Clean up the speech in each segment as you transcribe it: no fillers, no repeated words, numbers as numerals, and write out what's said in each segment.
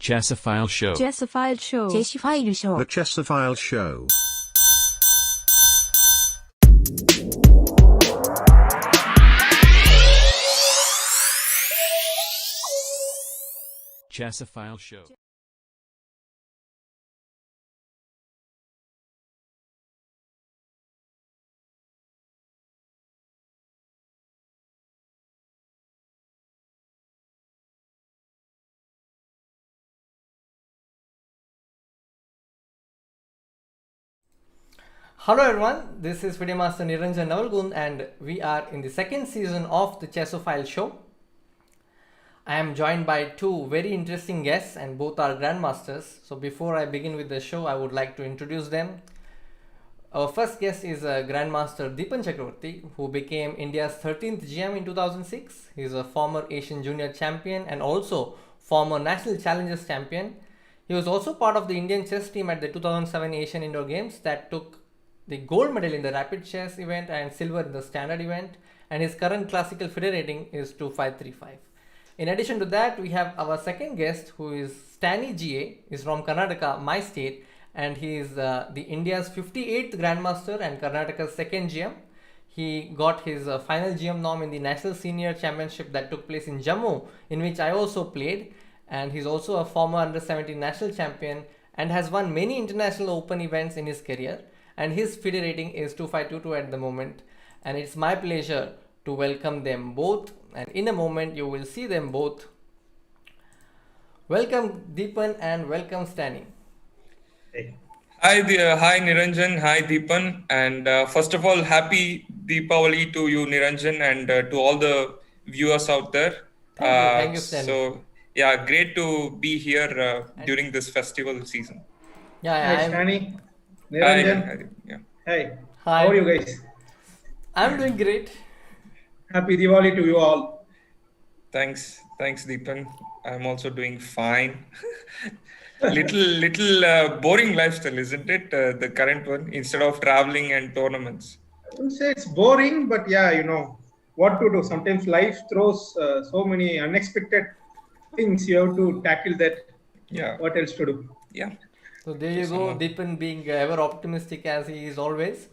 Chessophile Show. Chessophile Show. Chessophile Show. The Chessophile Show. Chessophile Show. Hello everyone, this is FM Niranjan Navalgund and we are in the second season of the Chessophile Show. I am joined by two very interesting guests and both are grandmasters. So before I begin with the show, I would like to introduce them. Our first guest is Grandmaster Deepan Chakkravarthy, who became India's 13th GM in 2006. He is a former Asian Junior Champion and also former National Challengers Champion. He was also part of the Indian chess team at the 2007 Asian Indoor Games that took the gold medal in the rapid chess event and silver in the standard event, and his current classical FIDE rating is 2535. In addition to that, we have our second guest who is Stany GA, is from Karnataka, my state, and he is the India's 58th Grandmaster and Karnataka's second GM. He got his final GM norm in the National Senior Championship that took place in Jammu, in which I also played, and he's also a former under-17 national champion and has won many international open events in his career. And his FIDE rating is 2522 at the moment. And it's my pleasure to welcome them both. And in a moment, you will see them both. Welcome Deepan and welcome Stany. Hey. Hi Niranjan, hi Deepan. And first of all, happy Deepavali to you Niranjan and to all the viewers out there. Thank you Stany. So yeah, great to be here during this festival season. Yeah, Hi Stany. Niranjan. Hi. Hi. How are you guys? I'm doing great. Happy Diwali to you all. Thanks Deepan. I'm also doing fine. little boring lifestyle, isn't it? The current one, instead of traveling and tournaments. I wouldn't say it's boring, but yeah, you know what to do. Sometimes life throws so many unexpected things. You have to tackle that. Yeah. What else to do? Yeah. So there you go, Deepan being ever optimistic as he is always.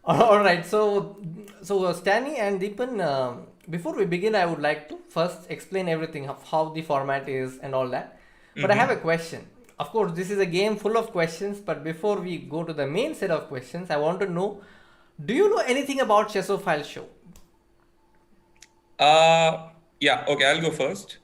Alright, so Stany and Deepan, before we begin, I would like to first explain everything of how the format is and all that. But I have a question. Of course, this is a game full of questions, but before we go to the main set of questions, I want to know, do you know anything about Chessophile Show? Yeah, okay, I'll go first.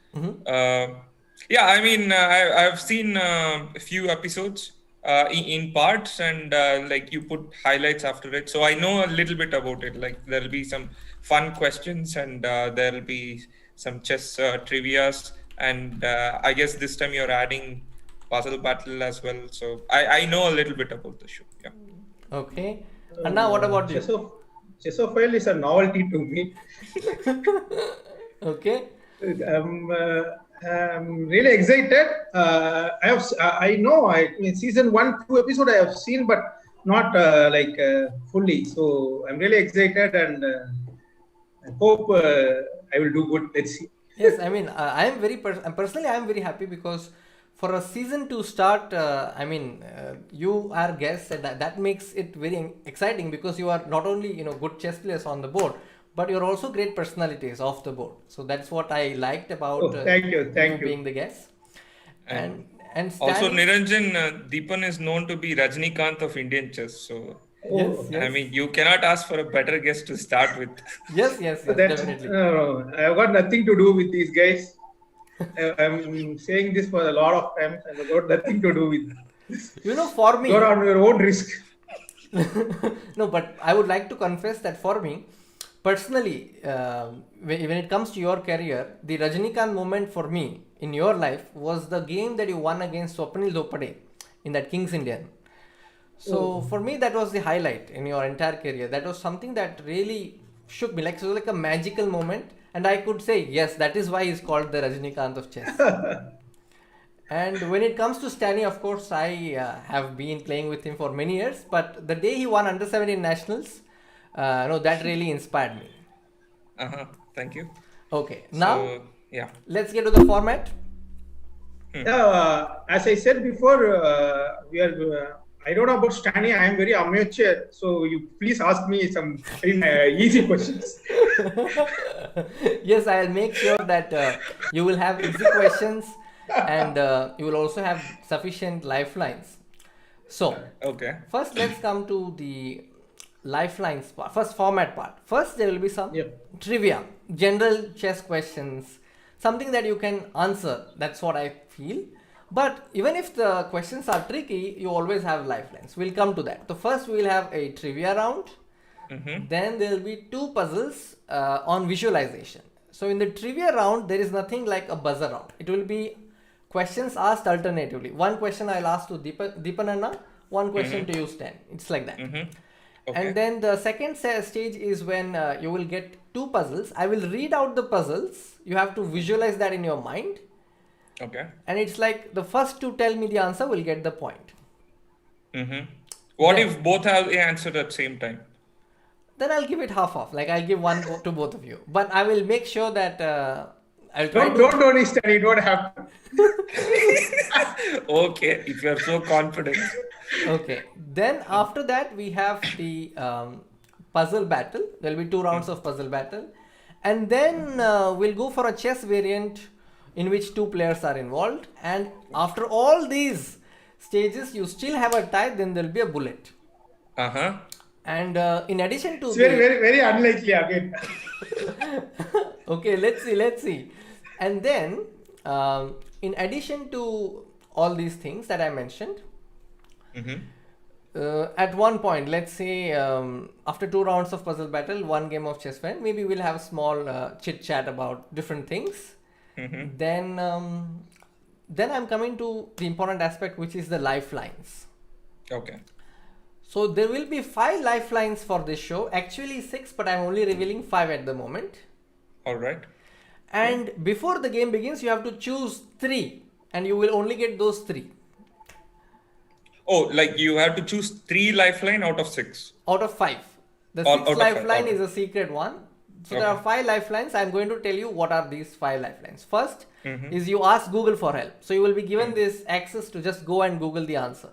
Yeah, I mean, I've seen a few episodes in parts and like you put highlights after it. So I know a little bit about it. Like there'll be some fun questions and there'll be some chess trivias. And I guess this time you're adding puzzle battle as well. So I know a little bit about the show. Yeah. Okay. And now what about you? Chessophile is a novelty to me. Okay. I'm really excited. I know season 1-2 episode I have seen, but not fully. So I'm really excited, and I hope I will do good. Let's see. Yes, I mean, I am personally I am very happy because for a season to start, you are guests, and that makes it very exciting because you are not only good chess players on the board, but you're also great personalities off the board. So that's what I liked about thank you being the guest. And also Niranjan, Deepan is known to be Rajnikant of Indian chess. So yes. I mean, you cannot ask for a better guest to start with. Yes, definitely. No, I've got nothing to do with these guys. I'm saying this for a lot of times, and I've got nothing to do with this. For me, you're on your own risk. No, but I would like to confess that for me, personally, when it comes to your career, the Rajnikant moment for me in your life was the game that you won against Swapnil Dhopade in that King's Indian. So for me, that was the highlight in your entire career. That was something that really shook me. It was like a magical moment. And I could say, yes, that is why he's called the Rajnikant of chess. And when it comes to Stany, of course, I have been playing with him for many years. But the day he won under-17 nationals, that really inspired me. Thank you. Okay. Now, yeah. Let's get to the format. As I said before, I don't know about Stany. I am very amateur, so you please ask me some very easy questions. Yes, I'll make sure that you will have easy questions and you will also have sufficient lifelines. So, Okay. first let's come to the lifelines part. First, format part. First, there will be some trivia, general chess questions, something that you can answer. That's what I feel. But even if the questions are tricky, you always have lifelines. We'll come to that. So first, we will have a trivia round. Then there will be two puzzles on visualization. So in the trivia round, there is nothing like a buzzer round. It will be questions asked alternatively. One question I'll ask to Deepan Anna, one question to you, Stan. It's like that. Okay. And then the second stage is when you will get two puzzles. I will read out the puzzles. You have to visualize that in your mind. Okay. And it's like the first to tell me the answer will get the point. What if both have the answer at the same time? Then I'll give it half off. Like I'll give one to both of you. But I will make sure that I'll try Don't only study. Don't have to. Okay, if you're so confident. Okay. Then after that we have the puzzle battle. There'll be 2 rounds of puzzle battle. And then we'll go for a chess variant in which 2 players are involved. And after all these stages, you still have a tie, then there'll be a bullet. And in addition to it's very unlikely again. Okay, let's see. And then in addition to all these things that I mentioned, at one point, let's say after 2 rounds of puzzle battle, 1 game of chess friend, maybe we'll have a small chit chat about different things. Then I'm coming to the important aspect, which is the lifelines. Okay. So there will be 5 lifelines for this show. Actually 6, but I'm only revealing 5 at the moment. All right. And before the game begins, you have to choose 3, and you will only get those 3. Oh, like you have to choose 3 lifeline out of 6. Out of 5. The 6th lifeline is a secret one. So there are 5 lifelines. I'm going to tell you what are these 5 lifelines. First is you ask Google for help. So you will be given this access to just go and Google the answer.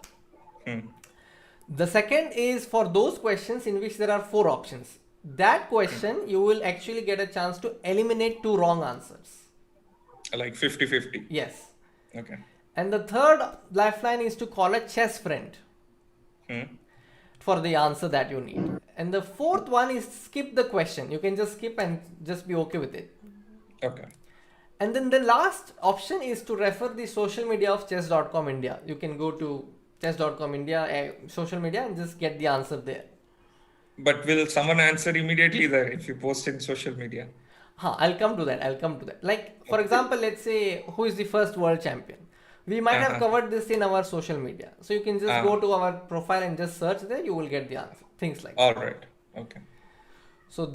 The second is for those questions in which there are 4 options. That question you will actually get a chance to eliminate 2 wrong answers. Like 50-50. Yes. Okay. And the third lifeline is to call a chess friend for the answer that you need. And the fourth one is skip the question. You can just skip and just be okay with it. Okay. And then the last option is to refer the social media of chess.com India. You can go to chess.com India social media and just get the answer there. But will someone answer immediately there if you post in social media? I'll come to that. Like, for example, let's say, who is the first world champion? We might have covered this in our social media. So you can just go to our profile and just search there. You will get the answer. Things like that. All right. Okay. So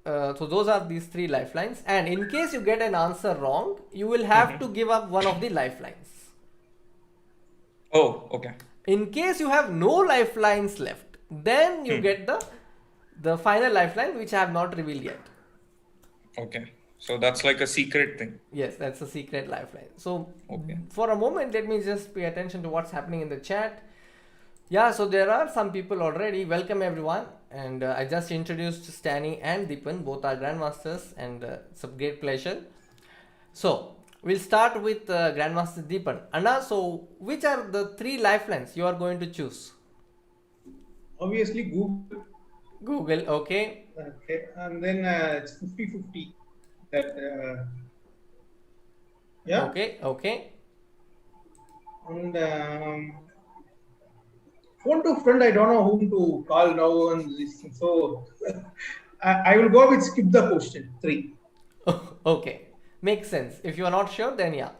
so those are these 3 lifelines. And in case you get an answer wrong, you will have to give up one of the lifelines. Oh, okay. In case you have no lifelines left, then you get the final lifeline, which I have not revealed yet. Okay. So that's like a secret thing. Yes, that's a secret lifeline. So for a moment, let me just pay attention to what's happening in the chat. Yeah, so there are some people already. Welcome everyone. And I just introduced Stany and Deepan, both are grandmasters, and it's a great pleasure. So we'll start with Grandmaster Deepan. Anna, so which are the 3 lifelines you are going to choose? Obviously, Google. Google, okay. Okay, and then it's 50-50. That yeah. Okay. And phone to friend, I don't know whom to call now, and this, so I will go with skip the question 3. Okay, makes sense. If you are not sure, then yeah.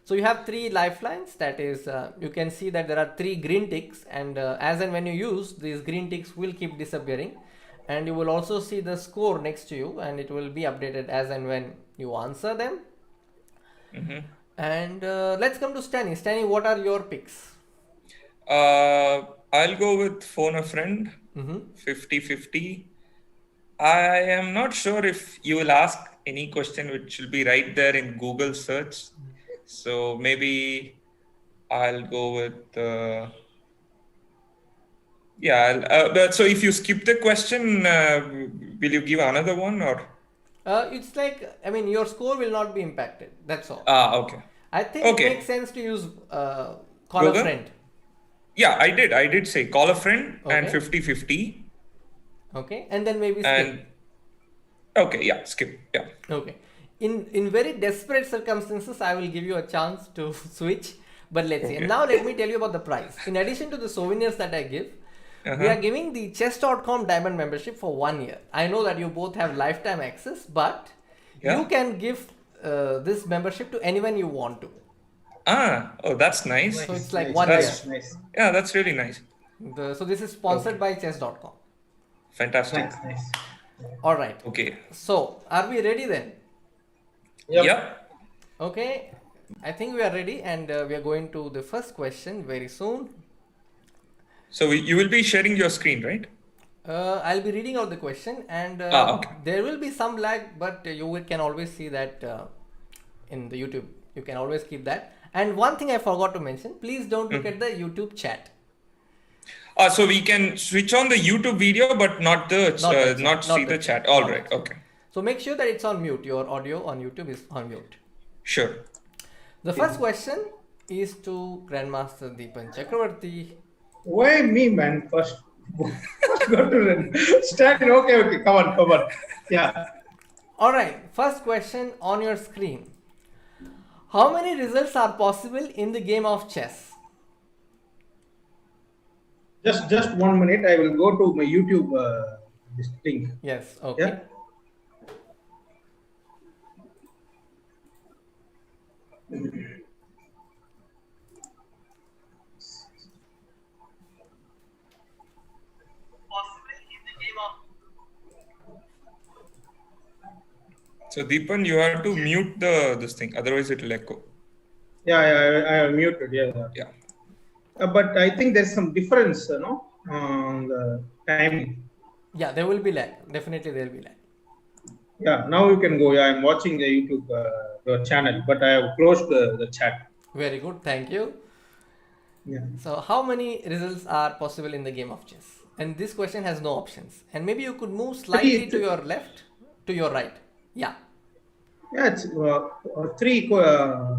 So you have 3 lifelines. That is, you can see that there are 3 green ticks, and as and when you use, these green ticks will keep disappearing. And you will also see the score next to you, and it will be updated as and when you answer them. And let's come to Stany. Stany, what are your picks? I'll go with phone a friend, 50-50. I am not sure if you will ask any question which will be right there in Google search. So maybe I'll go with. But so if you skip the question, will you give another one or? It's like, I mean, your score will not be impacted. That's all. Okay. I think it Okay. makes sense to use call a Google? friend. Yeah, I did. I did say call a friend and Okay. 50-50. Okay, and then maybe skip. And okay, yeah, skip. Yeah. Okay. In very desperate circumstances, I will give you a chance to switch. But let's see. Okay. And now let me tell you about the price. In addition to the souvenirs that I give, we are giving the chess.com diamond membership for 1 year. I know that you both have lifetime access, but you can give this membership to anyone you want to. Oh, that's nice. So it's like Nice, 1 nice, year. nice. Yeah, that's really nice. So this is sponsored by chess.com. Fantastic. Nice. All right. Okay. So are we ready then? Yep. Yeah. Okay. I think we are ready, and we are going to the first question very soon. So you will be sharing your screen, right? I'll be reading out the question, and Okay. there will be some lag, but can always see that in the YouTube. You can always keep that. And one thing I forgot to mention, please don't look at the YouTube chat. So we can switch on the YouTube video, but not the see the chat. All right. Okay. So make sure that it's on mute. Your audio on YouTube is on mute. Sure. The first question is to Grandmaster Deepan Chakkravarthy. Why me, man? First go to stand. Okay. Come on. Yeah. All right. First question on your screen. How many results are possible in the game of chess? Just 1 minute. I will go to my YouTube this thing. Yes. Okay. Yeah. So Deepan, you have to mute this thing, otherwise it will echo. Yeah. I am muted. Yeah. But I think there's some difference, on the time. Yeah, there will be lag. Definitely there will be lag. Yeah, now you can go. Yeah, I'm watching the YouTube your channel, but I have closed the chat. Very good. Thank you. Yeah. So how many results are possible in the game of chess? And this question has no options. And maybe you could move slightly to your left, to your right. Yeah. Yeah, it's 3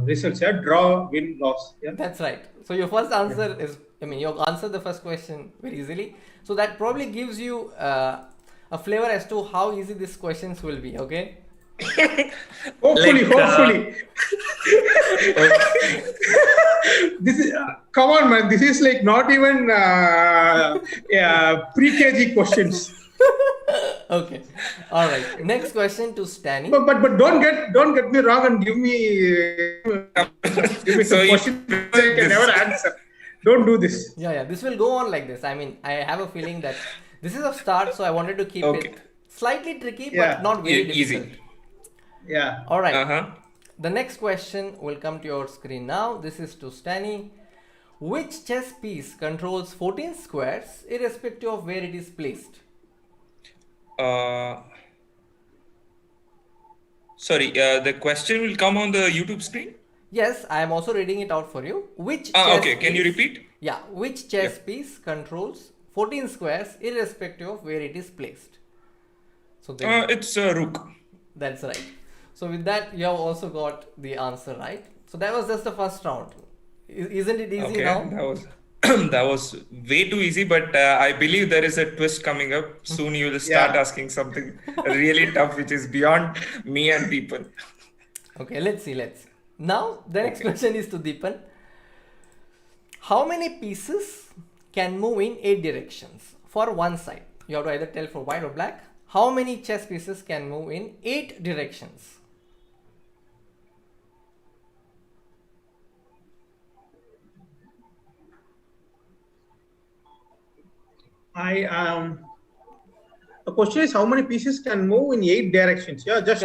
results. Yeah, draw, win, loss. Yeah. That's right. So your first answer is, you answered the first question very easily. So that probably gives you a flavor as to how easy these questions will be. Okay. Hopefully. This is come on, man. This is like not even pre-KG questions. Okay. All right. Next question to Stany. But don't get me wrong and give me some questions I can never answer. Don't do this. Yeah. This will go on like this. I have a feeling that this is a start, so I wanted to keep it slightly tricky, but not very difficult. Easy. Yeah. All right. The next question will come to your screen now. This is to Stany. Which chess piece controls 14 squares irrespective of where it is placed? Sorry, the question will come on the YouTube screen? Yes, I am also reading it out for you. Which okay, can you repeat? Yeah, which chess piece controls 14 squares irrespective of where it is placed? So it's rook. That's right. So with that, you have also got the answer right. So that was just the first round. Isn't it easy now? That was way too easy, but I believe there is a twist coming up. Soon you will start asking something really tough, which is beyond me and Deepan. Okay, let's see. Now, the next question is to Deepan. How many pieces can move in 8 directions for one side? You have to either tell for white or black. How many chess pieces can move in 8 directions? The question is how many pieces can move in 8 directions? Yeah, just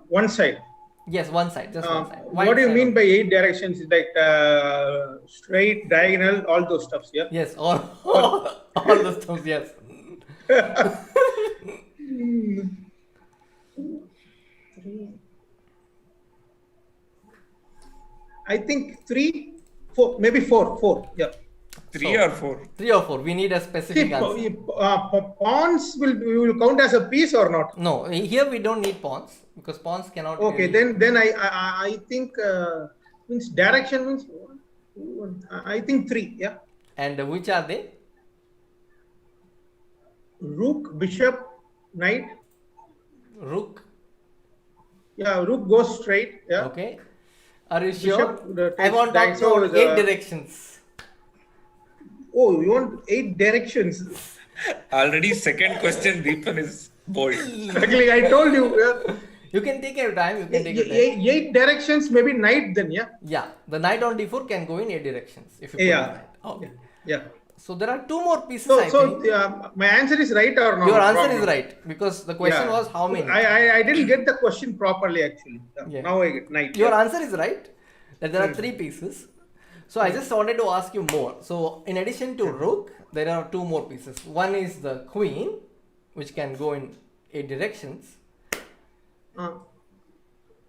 one side. Yes, one side, just one side. What do you mean by 8 directions? Like straight, diagonal, all those stuffs, yeah? Yes, all those stuff, yes. I think 3, 4, maybe 4. Yeah. 3 or 4? 3 or 4. We need a specific See, answer. pawns will count as a piece or not? No, here we don't need pawns because pawns cannot. Okay, really... then I think means direction means I think 3. Yeah. And which are they? Rook, bishop, knight. Rook. Yeah, rook goes straight. Yeah. Okay. Are you sure? Bishop, I want to know 8 directions. Oh, you want 8 directions? Already second question, Deepan is bold. Exactly, I told you. Yeah. You can take your time. You can take your time. 8 directions, maybe knight then, yeah? Yeah, the knight on d4 can go in 8 directions if you put the knight. Okay. Yeah. So there are 2 more pieces. So my answer is right or not? Your answer is right because the question was how many. I didn't get the question properly actually. Yeah. Now I get knight. Your answer is right. That there are 3 pieces. So I just wanted to ask you more. So in addition to rook, there are 2 more pieces. One is the queen, which can go in 8 directions.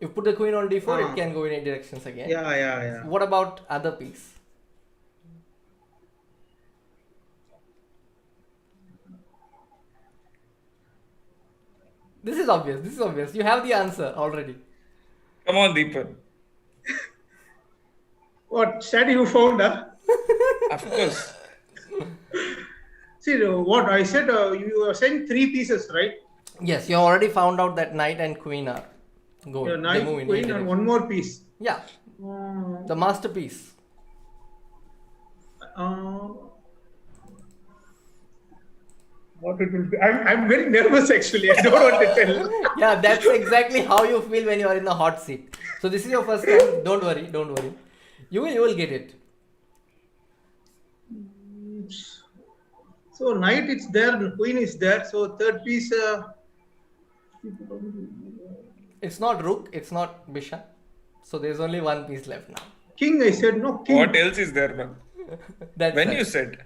You put the queen on d4, it can go in 8 directions again. Yeah. What about other piece? This is obvious. You have the answer already. Come on, Deepan. What study you found? Of course. See what I said. You are saying 3 pieces, right? Yes, you already found out that knight and queen are going. Knight, queen, and one more piece. Yeah, the masterpiece. What it will be? I'm very nervous actually. I don't want to tell. Yeah, that's exactly how you feel when you are in the hot seat. So this is your first time. Don't worry. You will get it. So knight is there, queen is there. So third piece. It's not rook. It's not bishop. So there's only one piece left now. King, I said no. King. What else is there, man? That's when right. you said.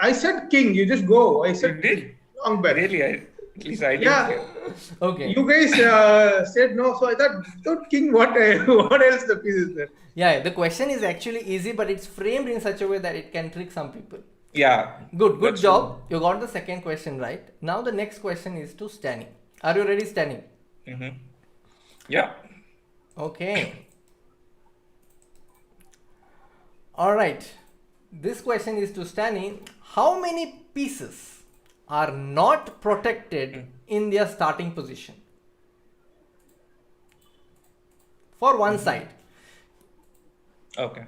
I said king. You just go. I said You did? Long back. Really? At least I didn't. Yeah. Okay. You guys said no. So I thought king. What else the piece is there? Yeah, the question is actually easy, but it's framed in such a way that it can trick some people. Yeah. Good job. You got the second question right. Now the next question is to Stany. Are you ready, Stany? Mm-hmm. Yeah. Okay. All right. This question is to Stany. How many pieces are not protected in their starting position? For one side. Okay.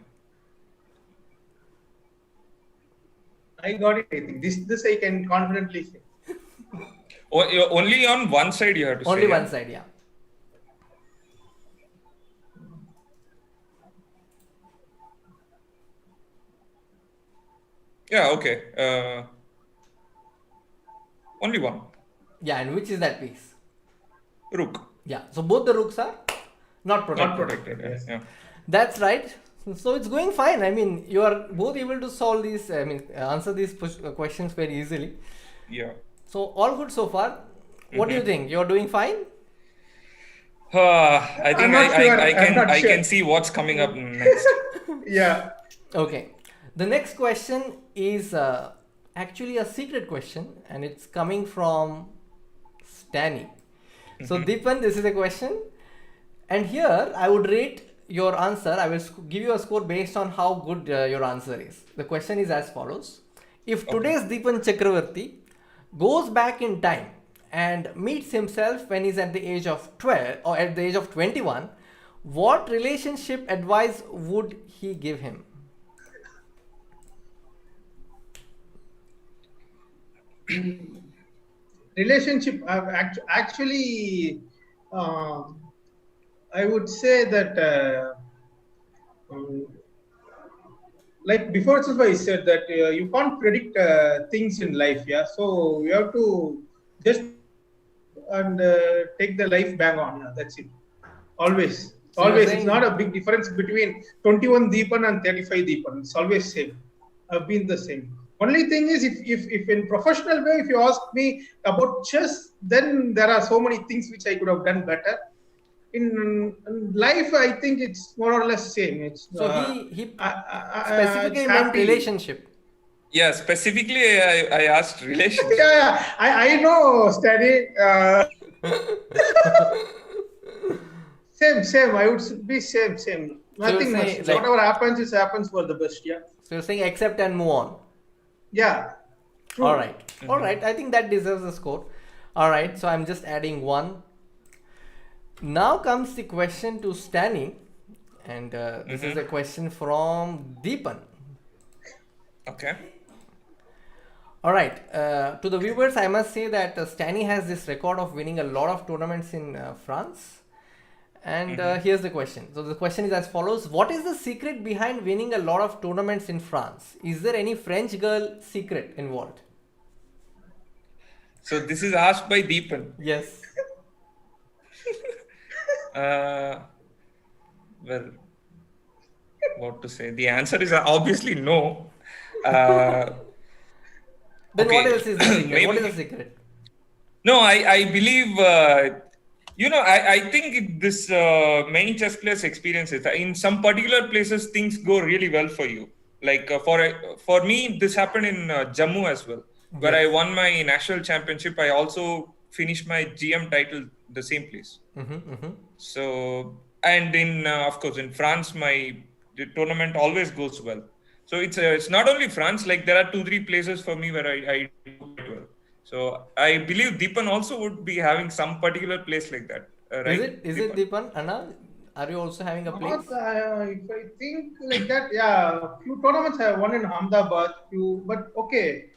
I got it. I think this I can confidently say. Only on one side you have to say. Only one side, yeah. Yeah, okay. Only one. Yeah, and which is that piece? Rook. Yeah, so both the rooks are not protected. Not protected. Yes. Yeah. That's right. So it's going fine. I mean, you are both able to solve these, answer these questions very easily. Yeah. So all good so far. What do you think? You're doing fine? I think I sure. can see what's coming up next. Yeah. Okay. The next question is actually a secret question, and it's coming from Stany. So Deepan, this is a question, and here I would rate your answer. I will give you a score based on how good your answer is. The question is as follows: if today's Deepan Chakkravarthy goes back in time and meets himself when he's at the age of 12 or at the age of 21, what relationship advice would he give him? Relationship. Actually, I would say that like before itself I said that you can't predict things in life. Yeah, so you have to just take the life bang on. Yeah, that's it. Always. So It's not a big difference between 21 Deepan and 35 Deepan. It's always same. I've been the same. Only thing is, if in professional way, if you ask me about chess, then there are so many things which I could have done better. in life, I think it's more or less same. It's So he it's specifically meant happy. relationship. Yeah, specifically, I asked relationship. Yeah, I know, Stany. Same. I would be same. Nothing much. say, like- Whatever happens, it happens for the best. Yeah. So you're saying accept and move on. Yeah. True. All right. I think that deserves a score. All right. So I'm just adding one. Now comes the question to Stany, and this is a question from Deepan. Okay. All right. To the viewers, I must say that Stany has this record of winning a lot of tournaments in France. And here's the question. So the question is as follows. What is the secret behind winning a lot of tournaments in France? Is there any French girl secret involved? So this is asked by Deepan. Yes. Well, what to say? The answer is obviously no. Then Okay. what else is the secret? Maybe- What is the secret? No, I believe, I think this many chess players experience it. In some particular places, things go really well for you. Like for me, this happened in Jammu as well, where I won my national championship. I also finished my GM title the same place. So, and in of course in France, the tournament always goes well. So it's not only France. Like there are 2-3 places for me where I do quite well. So I believe Deepan also would be having some particular place like that, right? Is it Deepan? Anna, are you also having a place? If I think like that, yeah, few tournaments I have won in Ahmedabad. But okay,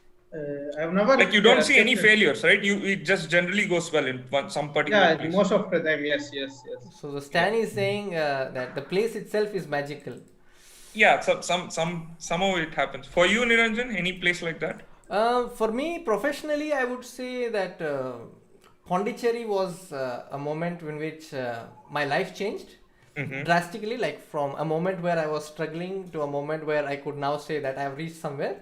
I've never Like you don't see any failures, right? It just generally goes well in some particular Yeah, place. most of the time, yes. So the Stany is saying that the place itself is magical. Yeah, somehow it happens. For you, Niranjan, any place like that? For me, professionally, I would say that Pondicherry was a moment in which my life changed drastically, like from a moment where I was struggling to a moment where I could now say that I have reached somewhere.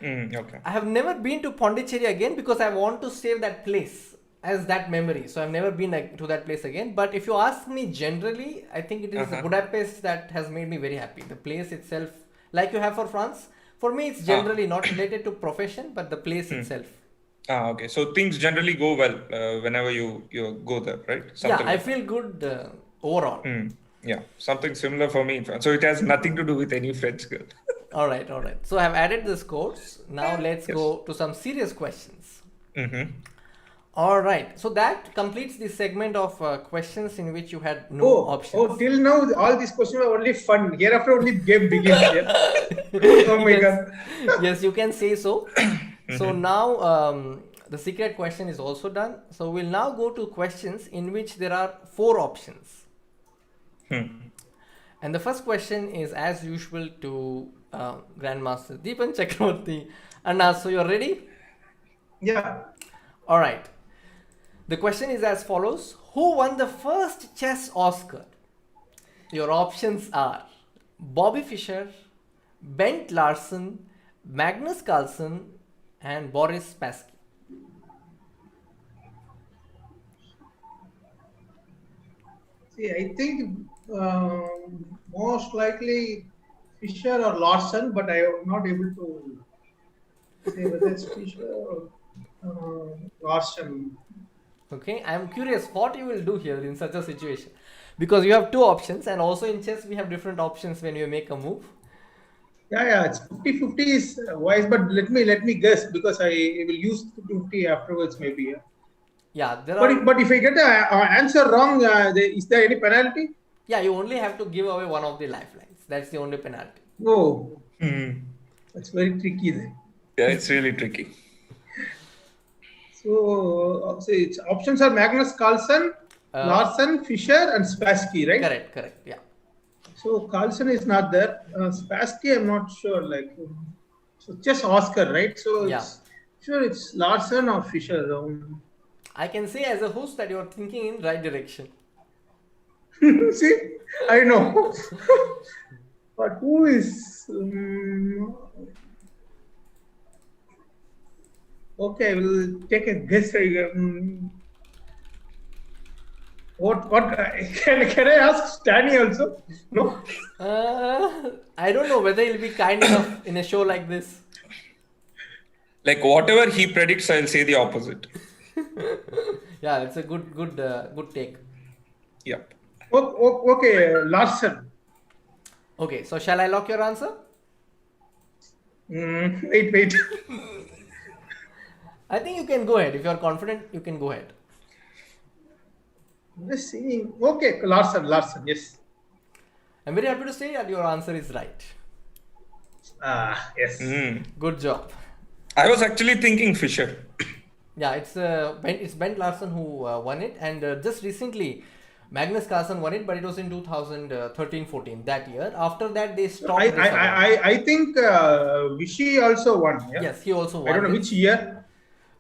Okay. I have never been to Pondicherry again because I want to save that place as that memory. So I've never been to that place again. But if you ask me generally, I think it is Budapest that has made me very happy. The place itself, like you have for France, for me it's generally not related to profession, but the place itself. Okay. So things generally go well whenever you go there, right? Something I feel good overall. Yeah, something similar for me. So it has nothing to do with any French girl. All right. So I've added the scores. Now let's go to some serious questions. All right. So that completes the segment of questions in which you had no options. Till now, all these questions were only fun. Hereafter, only game begins. Yeah? Oh my God. Yes, you can say so. So now the secret question is also done. So we'll now go to questions in which there are 4 options. And the first question is as usual to Grandmaster Deepan Chakkravarthy. Anna, so you're ready? Yeah. All right. The question is as follows. Who won the first chess Oscar? Your options are Bobby Fischer, Bent Larsen, Magnus Carlsen, and Boris Spassky. See, I think most likely Fisher or Larson, but I am not able to say whether it's Fisher or Larson. Okay, I am curious what you will do here in such a situation, because you have 2 options, and also in chess we have different options when you make a move. Yeah, it's 50-50 is wise, but let me guess because I will use 50 afterwards maybe. Yeah, But if I get the answer wrong, is there any penalty? Yeah, you only have to give away one of the lifelines. That's the only penalty. Oh, that's very tricky then. Yeah, it's really tricky. So its options are Magnus Carlsen, Larsen, Fischer, and Spassky, right? Correct. Yeah. So Carlsen is not there. Spassky, I'm not sure. So just Oscar, right? So it's Larsen or Fischer. I can say as a host that you're thinking in right direction. See, I know. But who is? Okay, we'll take a guess. What can I ask Stany also? No. I don't know whether he'll be kind enough in a show like this. Like whatever he predicts, I'll say the opposite. Yeah, it's a good take. Yep. Okay, Larson. Okay, so shall I lock your answer? Wait. I think you can go ahead. If you're confident, you can go ahead. Just seeing. Okay, Larson. Yes. I'm very happy to say that your answer is right. Yes. Good job. I was actually thinking Fisher. Yeah, it's Bent Larson who won it, and just recently Magnus Carlsen won it, but it was in 2013-14 that year. After that, they stopped. I think Vichy also won. Yeah? Yes, he also won. I don't know which year.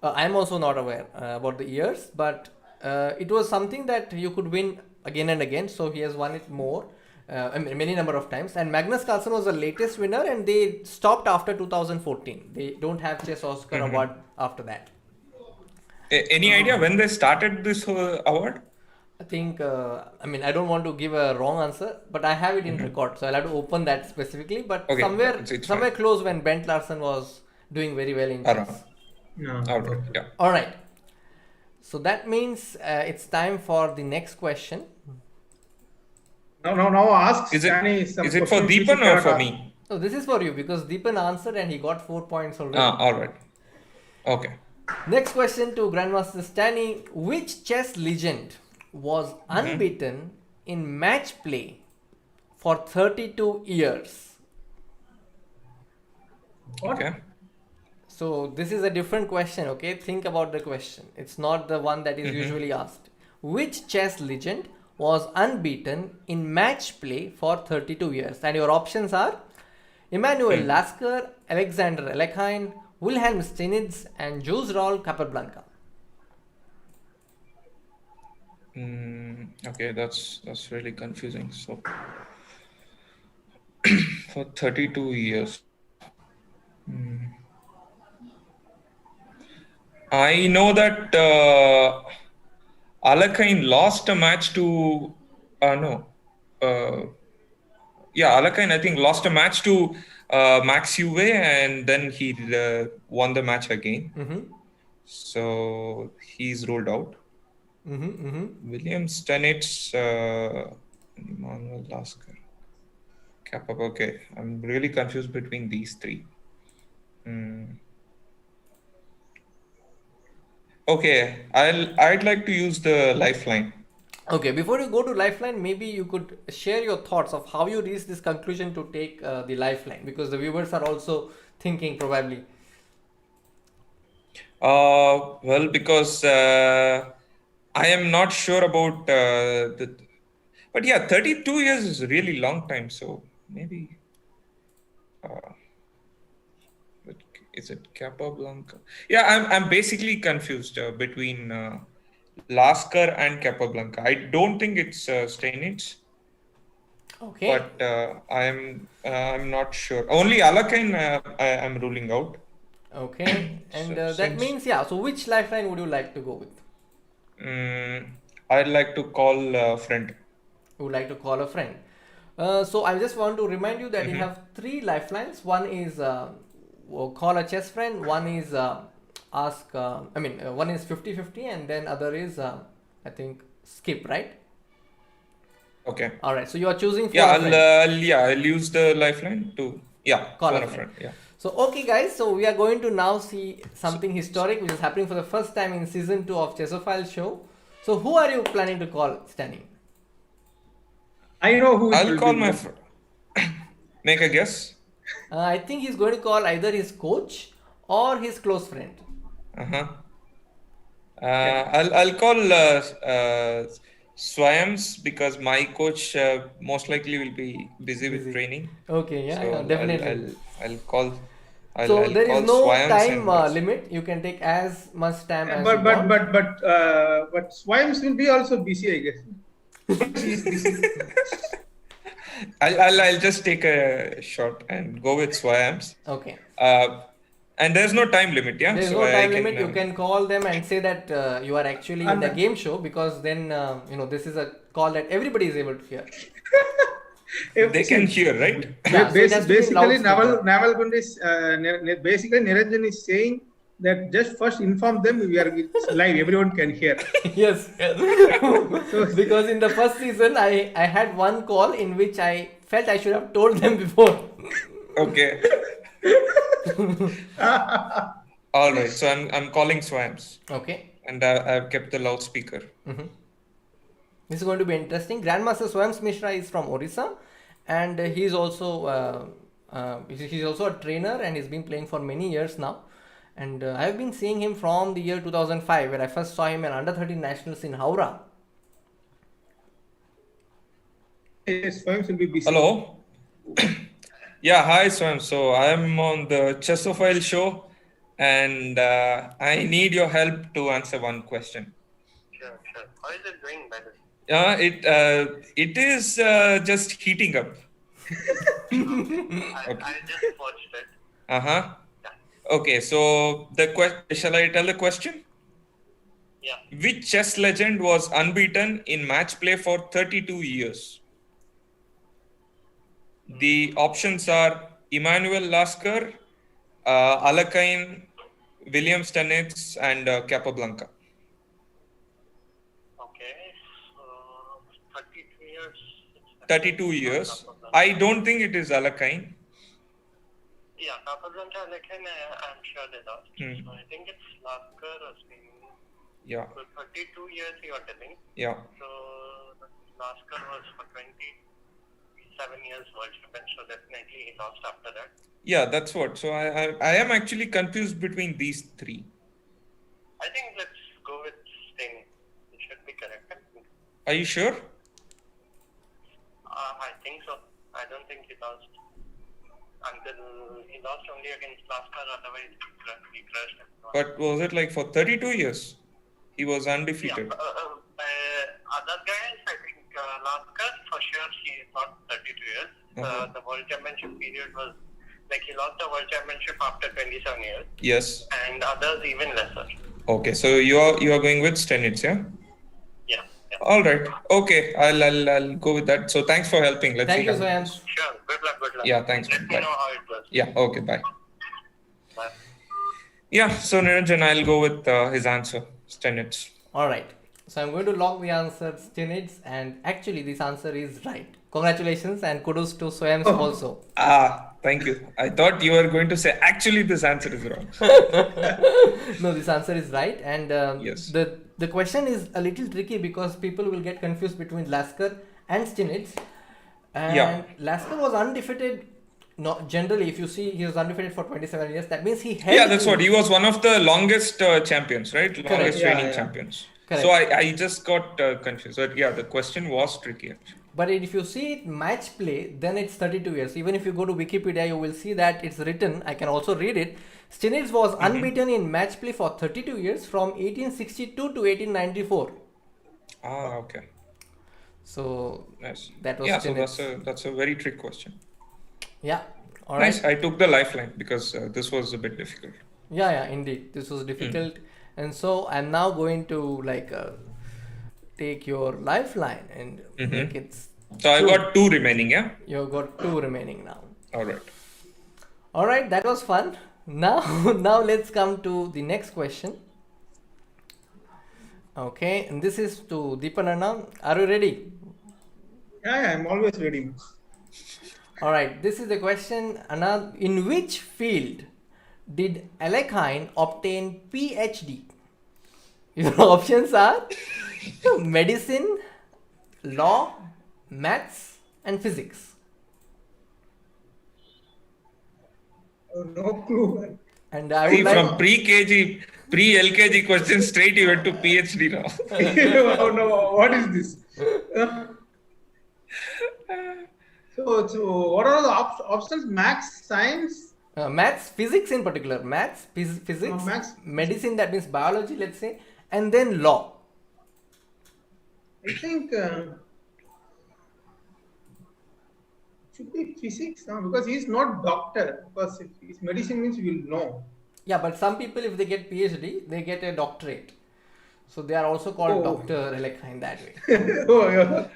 I'm also not aware about the years, but it was something that you could win again and again. So he has won it more, many number of times. And Magnus Carlsen was the latest winner, and they stopped after 2014. They don't have Chess Oscar award after that. Any idea when they started this award? I think, I don't want to give a wrong answer, but I have it in record, so I'll have to open that specifically. But Okay, somewhere close when Bent Larson was doing very well in chess. No. Yeah. All right. So that means it's time for the next question. Now ask Is Stany some it for questions which Deepan he or cannot for ask. me? No, this is for you because Deepan answered and he got 4 points already. All right. Okay. Next question to Grandmaster Stany. Which chess legend was unbeaten in match play for 32 years? Okay. So this is a different question, okay? Think about the question. It's not the one that is usually asked. Which chess legend was unbeaten in match play for 32 years? And your options are Emanuel Lasker, Alexander Alekhine, Wilhelm Steinitz, and Jose Capablanca. Okay, that's really confusing. So for 32 years. I know that Alekhine lost a match to Alekhine I think lost a match to Max Euwe, and then he won the match again. So he's ruled out. William Steinitz, Emanuel Lasker, Kappa. Okay, I'm really confused between these three. Okay, I'd like to use the lifeline. Okay, before you go to lifeline, maybe you could share your thoughts of how you reached this conclusion to take the lifeline, because the viewers are also thinking probably. Well, because I am not sure about but yeah, 32 years is a really long time. So maybe, is it Capablanca? Yeah, I'm basically confused between Lasker and Capablanca. I don't think it's Steinitz. Okay. But I'm not sure. Only Alekhine I'm ruling out. Okay, and that means, so which lifeline would you like to go with? I'd like to call a friend. You would like to call a friend. So I just want to remind you that you have 3 lifelines. One is call a chess friend. One is one is 50-50, and then other is I think skip, right? Okay. All right. So you are choosing for a friend. I'll use the lifeline to call a friend. Yeah. So okay, guys. So we are going to now see something historic, which is happening for the first time in season 2 of Chessophile Show. So who are you planning to call, Stany? I know who. I'll call my friend. Make a guess. I think he's going to call either his coach or his close friend. I'll call Swayams, because my coach most likely will be busy with training. Okay, So definitely. I'll call. So there is no Swayams time limit. You can take as much time as you want. But Swayams will be also busy, I guess. He's busy. I'll just take a shot and go with Swayams. Okay. And there's no time limit, yeah? There's So no I time limit. can, You can call them and say that you are actually in And- the game show, because then this is a call that everybody is able to hear. they can hear, right? Yeah, so it has to be in basically, loudspeaker. Navalgund is basically Niranjan is saying that just first inform them it's live, everyone can hear. Yes. Because in the first season, I had one call in which I felt I should have told them before. Okay. All right. So I'm calling Swams. Okay. And I've kept the loudspeaker. This is going to be interesting. Grandmaster Swams Mishra is from Orissa, and he's also a trainer, and he's been playing for many years now. And I've been seeing him from the year 2005, where I first saw him in under 13 nationals in Howrah. Yes, Swams will be busy. Hello. Yeah, hi Swam. So I'm on the Chessophile Show, and I need your help to answer one question. Sure. How is it going, by the way? It is just heating up. I just watched it. Uh-huh. Okay, so shall I tell the question? Yeah. Which chess legend was unbeaten in match play for 32 years? The options are Immanuel Lasker, Alakain, William Stanitz, and Capablanca. Okay. 32 years. 32 years. I don't think it is Alakain. Yeah, Capablanca, I'm sure they lost. So I think it's Lasker or Stany. Yeah. So 32 years you are telling. Yeah. So Lasker was for 27 years world champion. So definitely he lost after that. Yeah, that's what. So I am actually confused between these three. I think let's go with Stany. It should be correct. Are you sure? I think so. I don't think he lost. Until he lost only against Lasker, otherwise he crushed him. But was it like for 32 years? He was undefeated. Other guys, I think Lasker, for sure, he lost 32 years. The World Championship period was, like he lost the World Championship after 27 years. Yes. And others even lesser. Okay, so you are going with Stanitz, yeah? Yeah. All right. Okay, I'll go with that. So thanks for helping. Let's Thank see you, how- Swams. Sure. Good luck. Yeah, thanks. Let me Bye. know how it goes. Yeah, okay, bye. Bye. Yeah, so Niranjan, I'll go with his answer, Stanitz. All right. So I'm going to log the answer Stanitz, and actually this answer is right. Congratulations and kudos to Swams also. Thank you. I thought you were going to say, actually, this answer is wrong. No, this answer is right. And Yes. the question is a little tricky because people will get confused between Lasker and Stanitz. And Yeah. Lasker was undefeated. No, generally, if you see, he was undefeated for 27 years. That means he held. Yeah, that's what. He was one of the longest champions, right? Longest Yeah, reigning yeah. champions. Correct. So I just got confused. But yeah, the question was tricky. Actually. But if you see it match play, then it's 32 years. Even if you go to Wikipedia, you will see that it's written. I can also read it. Stanitz was unbeaten in match play for 32 years from 1862 to 1894. Okay. So Nice. that was Yeah, so Stanitz. that's a very trick question. Yeah. All right. Nice. I took the lifeline because this was a bit difficult. Yeah, indeed. This was difficult. And so I'm now going to take your lifeline and make it. So I've got 2 remaining, yeah? You've got 2 remaining now. All right. All right, that was fun. Now let's come to the next question. Okay, and this is to Deepan Anna. Are you ready? Yeah, I'm always ready. All right, this is the question. Anna, in which field did Alekhine obtain PhD? Your options are medicine, law, maths, and physics. No clue. And I See, would from like pre-KG, pre-LKG questions straight you went to PhD now. Oh no, what is this? So what are the options? Maths, science? maths, physics in particular. Maths, physics, maths. medicine, that means biology, let's say, and then law. I think should be physics, no? Because he's not doctor. Because if his medicine means we will know. Yeah, but some people, if they get PhD, they get a doctorate. So they are also called Oh. Dr. Elekheim that way. Oh, yeah.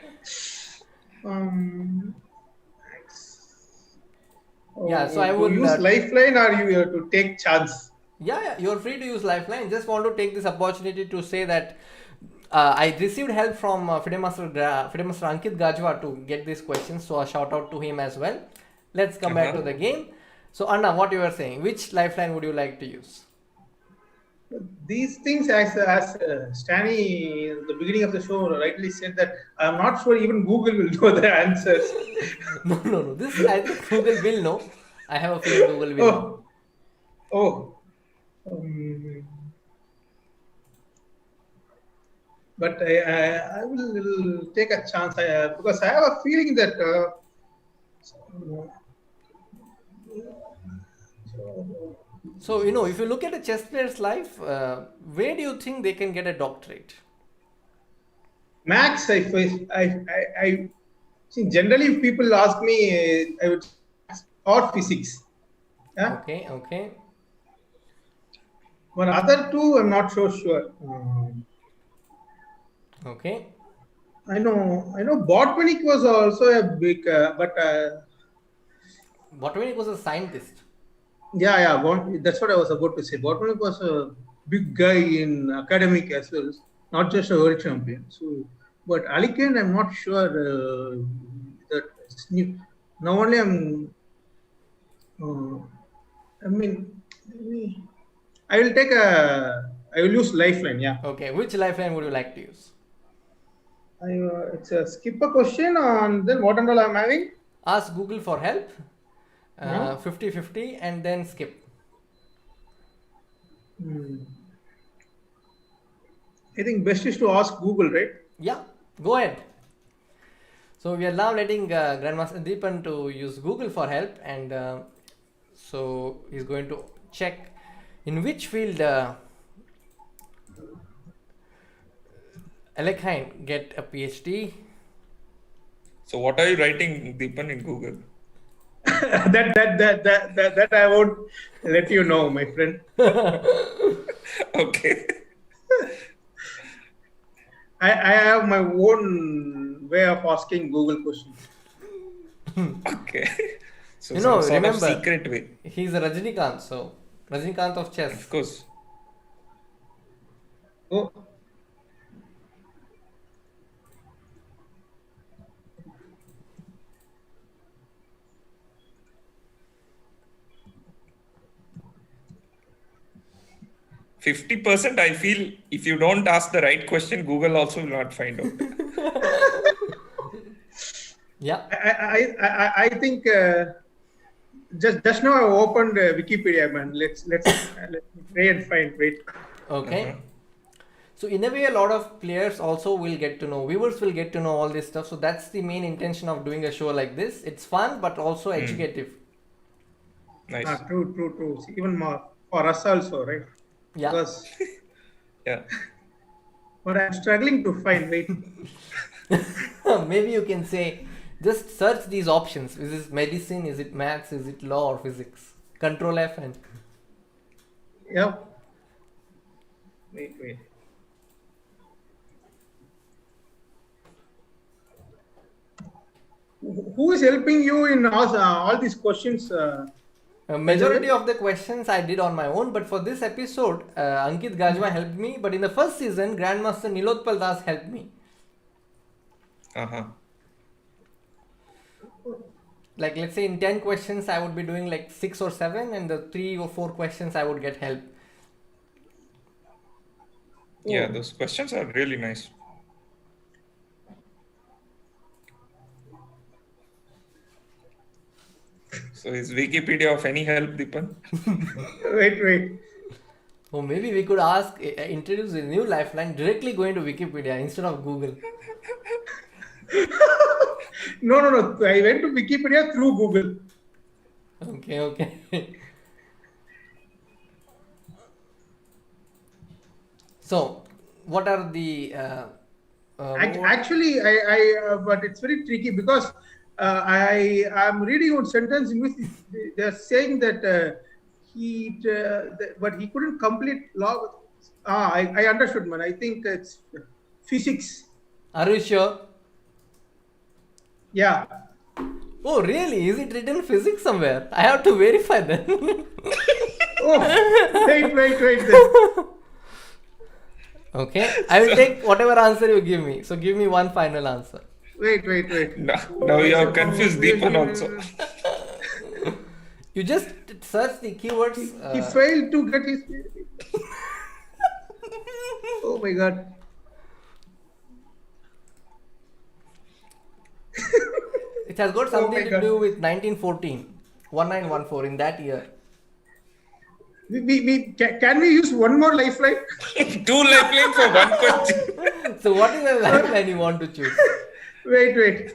Um, Yeah, so I to would use lifeline or you have to take chance? Yeah, you're free to use Lifeline. Just want to take this opportunity to say that I received help from FIDE Master Ankit Gajwa to get these questions, so a shout out to him as well. Let's come back to the game. So Anna, what you were saying, which Lifeline would you like to use? These things, as Stany in the beginning of the show rightly said, that I'm not sure even Google will know the answers. No. This I think Google will know. I have a feeling Google will know. Oh. But I will take a chance because I have a feeling that So, if you look at a chess player's life, where do you think they can get a doctorate? Max, I see. Generally, if people ask me, I would or physics. Yeah. Okay. But other two, I'm not so sure. Okay. I know. Botanic was also a big, but Botanic was a scientist. yeah. That's what I was about to say. Botanic was a big guy in academic as well, not just a world champion. So, but Alican, I'm not sure that it's new. Now only I mean, I will use lifeline. Yeah. Okay, which Lifeline would you like to use? It's a skip a question and then what and all I'm having? Ask Google for help, 50-50, and then skip. I think best is to ask Google, right? Yeah, go ahead. So we are now letting Grandmaster Deepan to use Google for help, and so he's going to check in which field Elekheim get a PhD. So what are you writing, Deepan, in Google? that I won't let you know, my friend. Okay. I have my own way of asking Google questions. Okay. So some sort remember, of secret way. He's a Rajinikanth, so Rajinikanth of chess. Of course. Oh. %, I feel if you don't ask the right question, Google also will not find out. Yeah. I think just now I opened Wikipedia, man. Let's try and find. Wait. Okay. So in a way, a lot of players also will get to know, viewers will get to know all this stuff. So that's the main intention of doing a show like this. It's fun, but also educative. Nice. True. Even more for us also, right? Yeah. Because, Yeah. but I'm struggling to find. Wait. Maybe you can say, just search these options. Is it medicine? Is it maths? Is it law or physics? Control F and. Yeah. Wait. Who is helping you in all these questions? A majority of the questions I did on my own, but for this episode, Ankit Gajwa helped me. But in the first season, Grandmaster Nilotpal Das helped me. Like, let's say in 10 questions, I would be doing like 6 or 7, and the 3 or 4 questions, I would get help. Yeah, those questions are really nice. So is Wikipedia of any help, Deepan? Wait. Or maybe we could introduce a new lifeline directly going to Wikipedia instead of Google. No. I went to Wikipedia through Google. Okay. So, what are the... Actually, but it's very tricky because I am reading one sentence in which they are saying that but he couldn't complete law. I understood, man. I think it's physics. Are you sure? Yeah. Oh, really? Is it written physics somewhere? I have to verify then. Oh, wait. Then. Okay, I will take whatever answer you give me. So give me one final answer. Wait. Now you have confused Deepan also. You just search the keywords. He failed to get his. Oh my God. It has got something to do with 1914, 1914 in that year. Can we use one more lifeline? 2 lifelines for 1 question. So what is the lifeline you want to choose? Wait.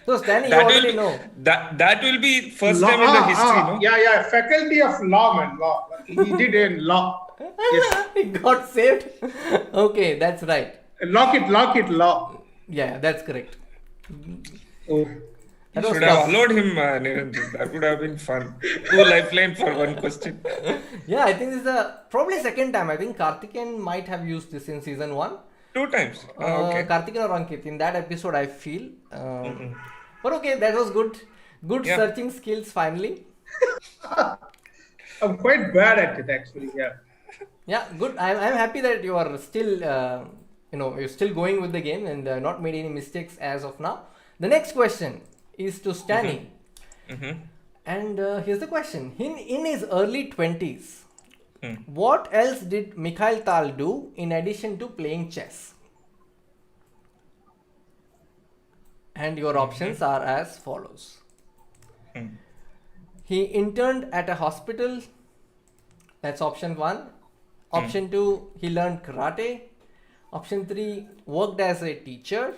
So Stany, you already know. That will be first Law, time in the history, no? Yeah. Faculty of law, man. Law. He did in law. Yes. He got saved. Okay, that's right. Lock it, law. Yeah, that's correct. Oh. That was Should have tough. allowed him, Niranjan. That would have been fun. 2 lifeline for 1 question. Yeah, I think this is the probably second time. I think Karthikeyan might have used this in season 1. 2 times. Okay. Karthikeyan or Ankit in that episode, I feel. But okay, that was good. Good searching skills finally. I'm quite bad at it, actually. Yeah. Yeah, good. I'm happy that you are still, you're still going with the game and not made any mistakes as of now. The next question is to Stany. And here's the question. In his early 20s, what else did Mikhail Tal do in addition to playing chess? And your options are as follows. He interned at a hospital. That's option 1. Option 2, he learned karate. Option 3, worked as a teacher.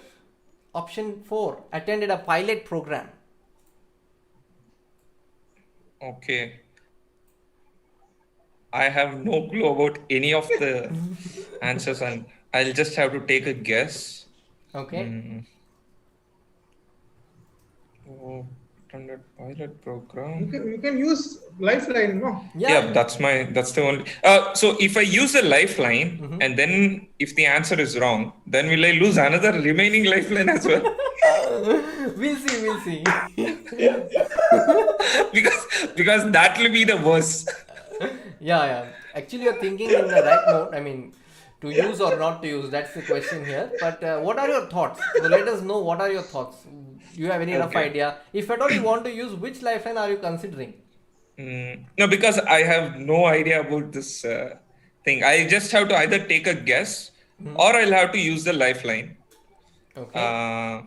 Option 4, attended a pilot program. Okay. I have no clue about any of the answers, and I'll just have to take a guess. Okay. Oh, attended pilot program. You can use lifeline, no? Yeah, that's the only. So if I use a lifeline and then if the answer is wrong, then will I lose another remaining lifeline as well? We'll see. because that will be the worst. Yeah. Actually, you're thinking in the right mode. I mean, to use or not to use, that's the question here. But what are your thoughts? So let us know what are your thoughts. Do you have any rough idea? If at all you want to use, which lifeline are you considering? No, because I have no idea about this thing. I just have to either take a guess or I'll have to use the lifeline. Okay.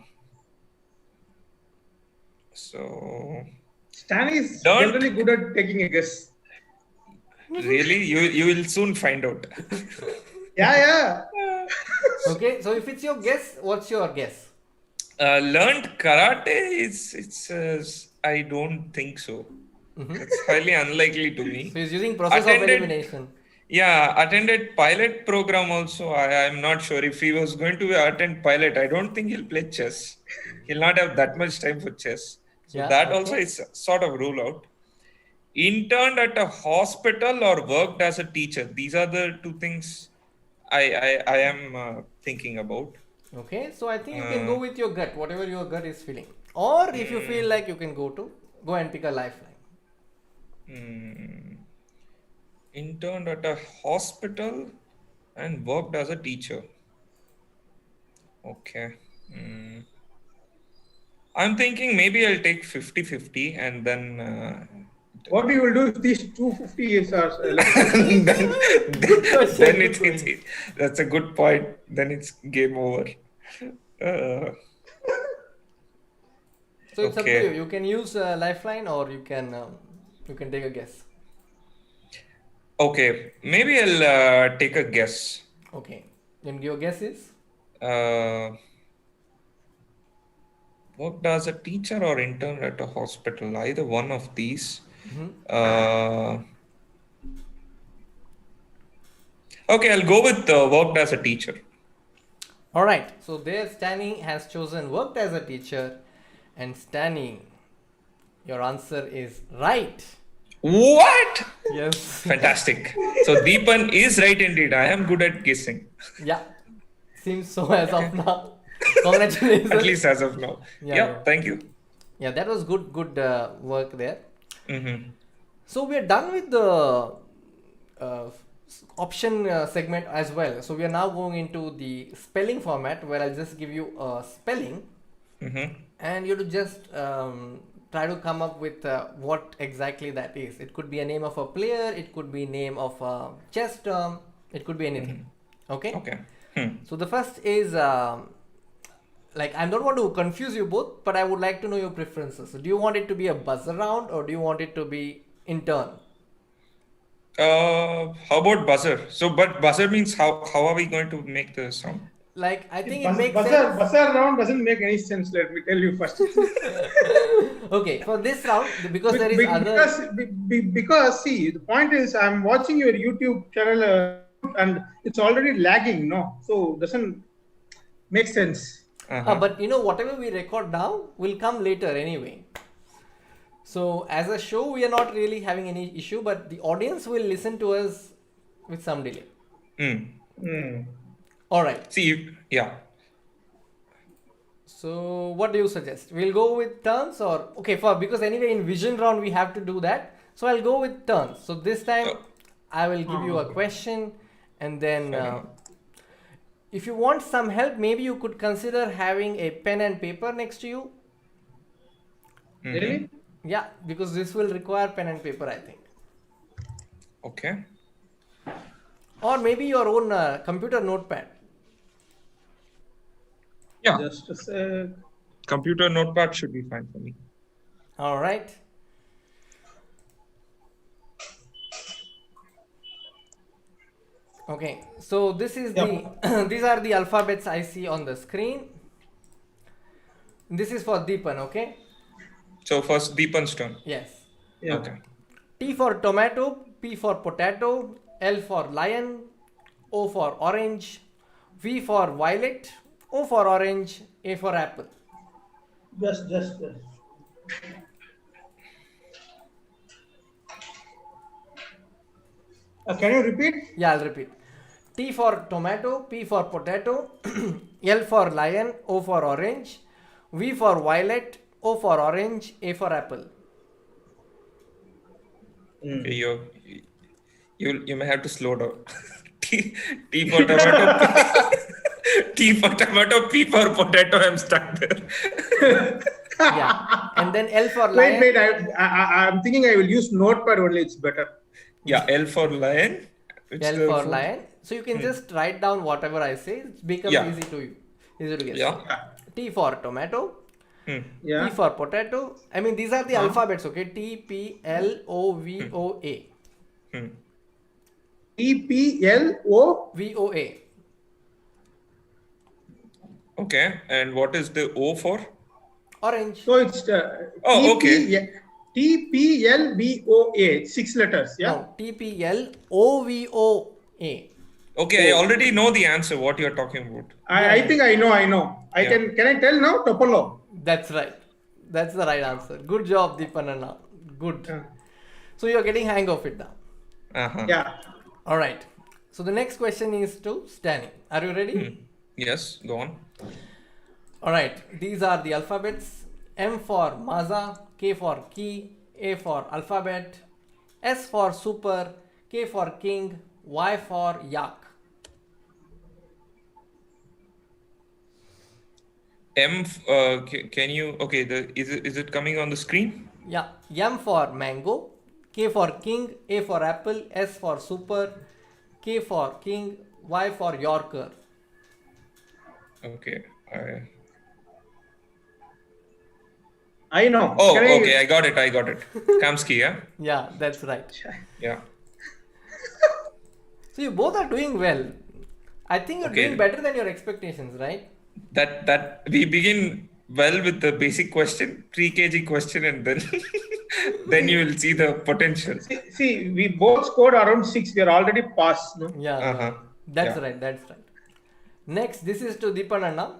So Stany is generally good at taking a guess. Really? You will soon find out. Yeah. Okay, so if it's your guess, what's your guess? Learned karate, it's I don't think so. It's highly unlikely to me. So he's using process of elimination. Yeah, attended pilot program also. I'm not sure if he was going to attend pilot. I don't think he'll play chess. He'll not have that much time for chess. So also is sort of rule out. Interned at a hospital or worked as a teacher. These are the 2 things I am thinking about. Okay, so I think you can go with your gut, whatever your gut is feeling. Or if you feel like you can go and pick a lifeline. Interned at a hospital and worked as a teacher. Okay. I'm thinking maybe I'll take 50-50 and then... what you will do if these 250 years are... then it's that's a good point. Then it's game over. So it's up to you. You can use a lifeline or you can take a guess. Okay, maybe I'll take a guess. Okay, then your guess is? Worked as a teacher or intern at a hospital, either one of these. Okay, I'll go with worked as a teacher. Alright, so there Stany has chosen worked as a teacher. And Stany, your answer is right. What? Yes. Fantastic. So Deepan is right indeed. I am good at guessing. Yeah. Seems so as of now. Congratulations. At least as of now. Yeah. Thank you. Yeah, that was good work there. Mm-hmm. So we are done with the option segment as well. So we are now going into the spelling format where I'll just give you a spelling and you have to just try to come up with what exactly that is. It could be a name of a player, it could be name of a chess term, it could be anything. Okay? Okay. So the first is like, I don't want to confuse you both, but I would like to know your preferences. So do you want it to be a buzzer round or do you want it to be in turn? How about buzzer? So, but buzzer means how are we going to make the sound? Like, I think it makes sense. Buzzer round doesn't make any sense. Let me tell you first. Okay, for this round, because there is because see, the point is, I'm watching your YouTube channel and it's already lagging, no? So doesn't make sense. But you know, whatever we record now will come later anyway. So as a show, we are not really having any issue, but the audience will listen to us with some delay. All right. See, yeah. So what do you suggest? We'll go with turns or because anyway in vision round we have to do that. So I'll go with turns. So this time I will give you a question and then if you want some help, maybe you could consider having a pen and paper next to you. Really? Yeah, because this will require pen and paper, I think. Okay. Or maybe your own computer notepad. Yeah. Just a sec. Computer notepad should be fine for me. All right. Okay, so this is these are the alphabets I see on the screen. This is for Deepan, okay? So first Deepan's turn. Yes. Yeah. Okay. T for tomato, P for potato, L for lion, O for orange, V for violet, O for orange, A for apple. Just. Can you repeat? Yeah, I'll repeat. T for tomato, P for potato, L for lion, O for orange, V for violet, O for orange, A for apple. Okay, you may have to slow down. T for tomato. T for tomato, P for potato. I'm stuck there. Yeah, and then L for lion. Wait. I'm thinking I will use notepad only. It's better. Yeah, L for lion. L for lion. So you can just write down whatever I say. It becomes easy to guess. Yeah. T for tomato. Yeah. P for potato. I mean, these are the alphabets, okay? T, P, L, O, V, O, A. T, P, L, O. V, O, A. Okay, and what is the O for? Orange. So it's T, P, L, B, O, A. 6 letters. Yeah. No, T, P, L, O, V, O, A. Okay, I already know the answer. What you're talking about? I think I know. Can I tell now? Topolo. That's right. That's the right answer. Good job, Deepan. Good. So you're getting hang of it now. Yeah. All right. So the next question is to Stany. Are you ready? Yes, go on. All right. These are the alphabets. M for Maza, K for key, A for alphabet, S for super, K for king, Y for yak. M. Can you? Okay. Is it coming on the screen? Yeah. M for mango, K for king, A for apple, S for super, K for king, Y for Yorker. Okay. I know. Oh, okay. I got it. Kamsky, yeah? Yeah, that's right. Yeah. So you both are doing well. I think you're doing better than your expectations, right? That we begin well with the basic question, 3 kg question, and then then you will see the potential. See, we both scored around 6. We are already passed. No? Yeah. That's right. Next, this is to Deepan.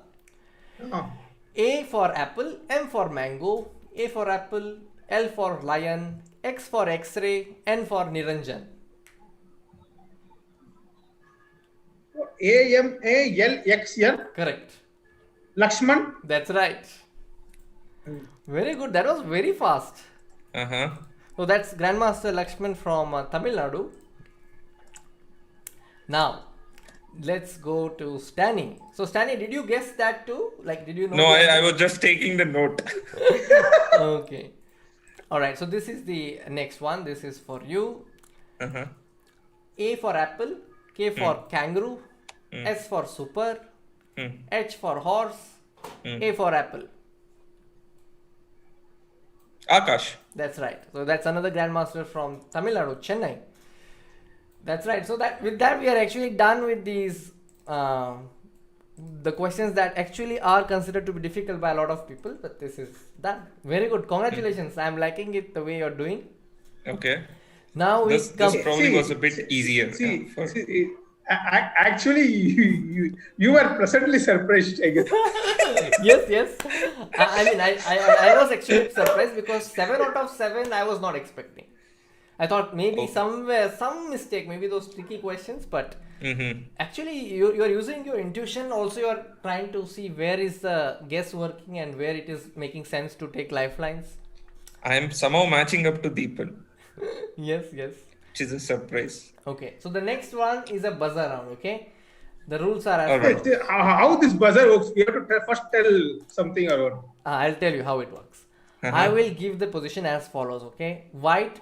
A for apple, M for mango, A for apple, L for lion, X for X-ray, N for Niranjan. AMALXN. Correct. Lakshman. That's right. Very good. That was very fast. Uh-huh. So that's Grandmaster Lakshman from Tamil Nadu. Now, let's go to Stany. So Stany, did you guess that too? Like, did you know? No, I was just taking the note. Okay. All right. So this is the next one. This is for you. Uh-huh. A for apple, K for kangaroo, S for super, H for horse, A for apple. Akash. That's right. So that's another Grandmaster from Tamil Nadu, Chennai. That's right. So that with that we are actually done with these the questions that actually are considered to be difficult by a lot of people. But this is done. Very good. Congratulations. I'm liking it the way you're doing. Okay. Now we This probably was a bit easier. Actually, you were pleasantly surprised, I guess. Yes. I mean, I was actually surprised because 7 out of 7 I was not expecting. I thought maybe somewhere, some mistake, maybe those tricky questions, but actually you are using your intuition. Also, you are trying to see where is the guess working and where it is making sense to take lifelines. I am somehow matching up to Deepan, Yes. which is a surprise. Okay, so the next one is a buzzer round. Okay, the rules are as All right. follows. How this buzzer works? You have to first tell something about. I'll tell you how it works. I will give the position as follows. Okay, white.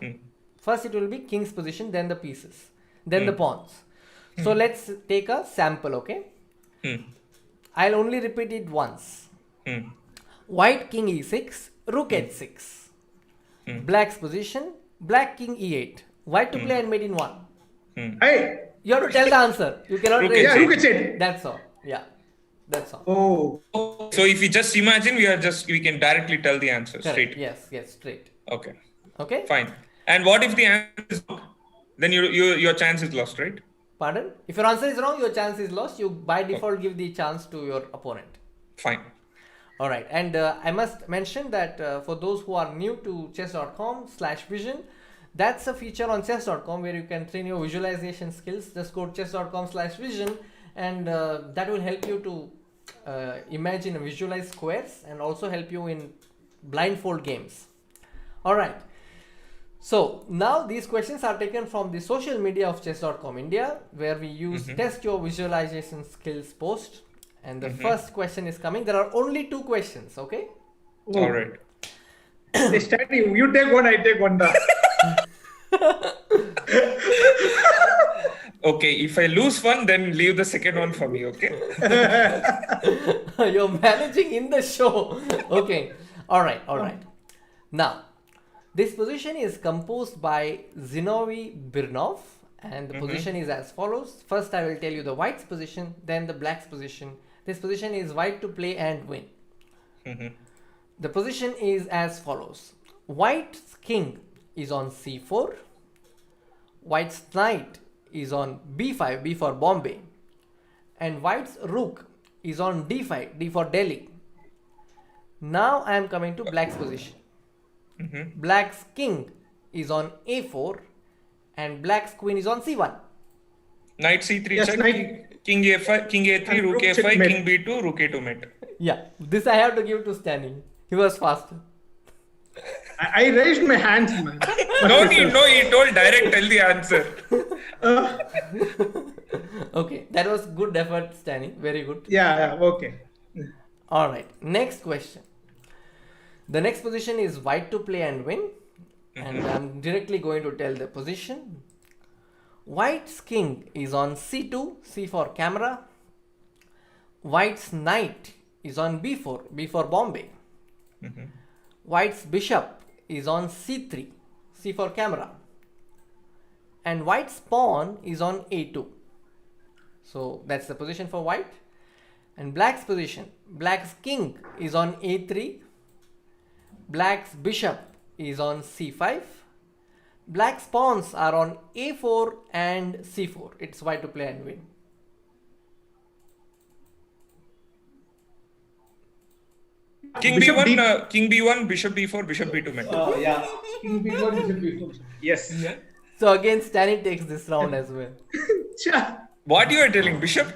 First, it will be king's position, then the pieces, then the pawns. So let's take a sample. Okay, I'll only repeat it once. White king e6, rook h6. Black's position, black king e8. White to play and mate in 1. Hey, You have to tell the answer. You cannot Rook raise yeah, h8. look at it. That's all. Yeah, that's all. Oh, So if we just imagine, we can directly tell the answer Correct. straight. Yes, straight. Okay. Okay. Fine. And what if the answer is wrong? Then your chance is lost, right? Pardon? If your answer is wrong, your chance is lost. You by default give the chance to your opponent. Fine. All right. And I must mention that for those who are new to chess.com/vision, that's a feature on chess.com where you can train your visualization skills. Just go to chess.com/vision and that will help you to imagine and visualize squares and also help you in blindfold games. All right. So now these questions are taken from the social media of chess.com India, where we use test your visualization skills post. And the first question is coming. There are only 2 questions. Okay. All right. they study. You take one, I take one. Okay. If I lose one, then leave the second one for me. Okay. You're managing in the show. Okay. All right. Now, this position is composed by Zinovy Birnov, and the position is as follows. First, I will tell you the white's position, then the black's position. This position is white to play and win. The position is as follows. White's king is on c4. White's knight is on b5, b for Bombay. And white's rook is on d5, d for Delhi. Now I am coming to black's position. Black's king is on a4 and black's queen is on c1. Knight c3 Yes, check. knight. King a5, king a3, And rook rook a5, checkmate. king b2, rook a2 mate. Yeah, this I have to give to Stany. He was faster. I raised my hands, man. No, he told direct, tell the answer. Okay, that was good effort, Stany. Very good. Yeah, okay. All right, next question. The next position is white to play and win. And I'm directly going to tell the position. White's king is on c2, c for camera. White's knight is on b4, b for Bombay. White's bishop is on c3, c for camera. And white's pawn is on a2. So that's the position for white. And black's position. Black's king is on a3. Black's bishop is on c5. Black's pawns are on a4 and c4. It's white to play and win. King Bishop B1, D- King B1, Bishop B4, Bishop B2 mate. Yeah. King B1 Bishop B4. Yes. So again, Stany takes this round as well. What you are telling? Bishop?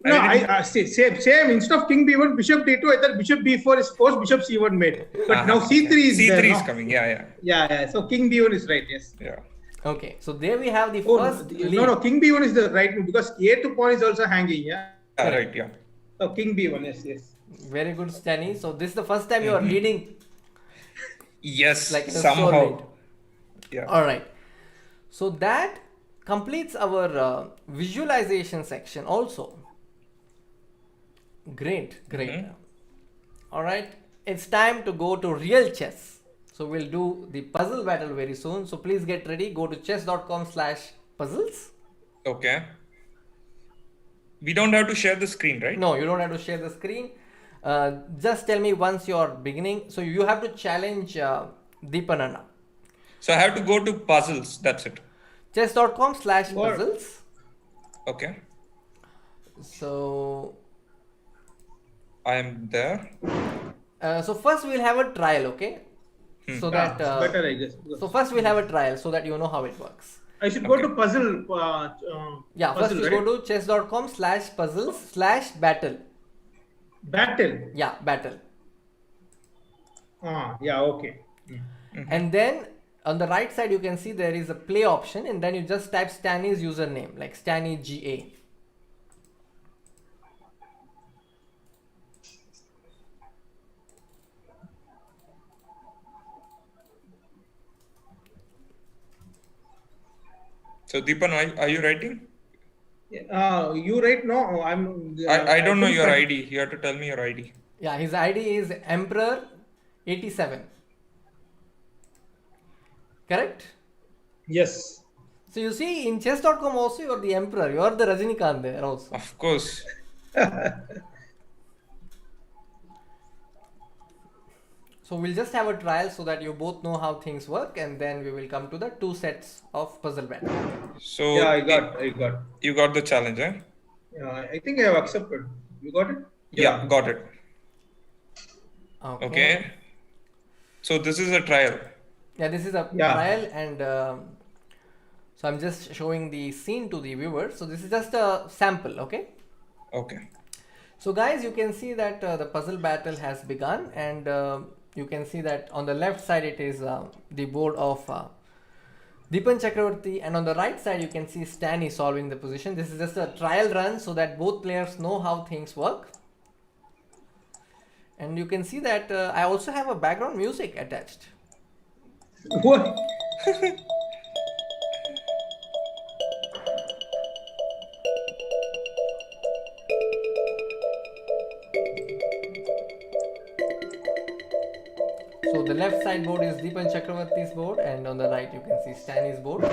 No, same. Instead of King B1, Bishop D2, I thought Bishop B4 is forced, Bishop C1 made. But now C3 is C3 there. is coming. Yeah. So King B1 is right. Yes. Yeah. Okay, so there we have the first lead. No, King B1 is the right move because A2 pawn is also hanging. Yeah. Right. Yeah. So King B1. Yes. Very good, Stany. So this is the first time you are leading. Yes. Like in a somehow. soul Yeah. All right. So that completes our visualization section also. Great. All right. It's time to go to real chess. So we'll do the puzzle battle very soon. So please get ready. Go to chess.com/puzzles. Okay. We don't have to share the screen, right? No, you don't have to share the screen. Just tell me once you're beginning. So you have to challenge Deepan. So I have to go to puzzles. That's it. chess.com/puzzles. Okay. So I am there. so first we'll have a trial, okay? So that better, I guess. so first we'll have a trial so that you know how it works. I should go to puzzle. Yeah, first puzzle, you go to chess.com/puzzles/battle. Battle. Yeah, battle. Yeah, okay. And then on the right side you can see there is a play option, and then you just type Stany's username like Stany GA. So Deepan, are you writing? You right? No, I'm. I don't know your couldn't ID. You have to tell me your ID. Yeah, his ID is Emperor87. Correct? Yes. So you see in chess.com also you are the emperor, you are the Rajinikanth there also. Of course. So we'll just have a trial so that you both know how things work, and then we will come to the 2 sets of puzzle battle. So Yeah, I got. You got the challenge, eh? I think I have accepted. You got it? Yeah, got it. Okay. Okay. So this is a trial. Yeah, this is a trial, and so I'm just showing the scene to the viewers. So this is just a sample, okay? Okay. So guys, you can see that the puzzle battle has begun, and you can see that on the left side it is the board of Deepan Chakkravarthy, and on the right side you can see Stany solving the position. This is just a trial run so that both players know how things work. And you can see that I also have a background music attached. What? So the left side board is Deepan Chakkravarthy's board, and on the right you can see Stany's board.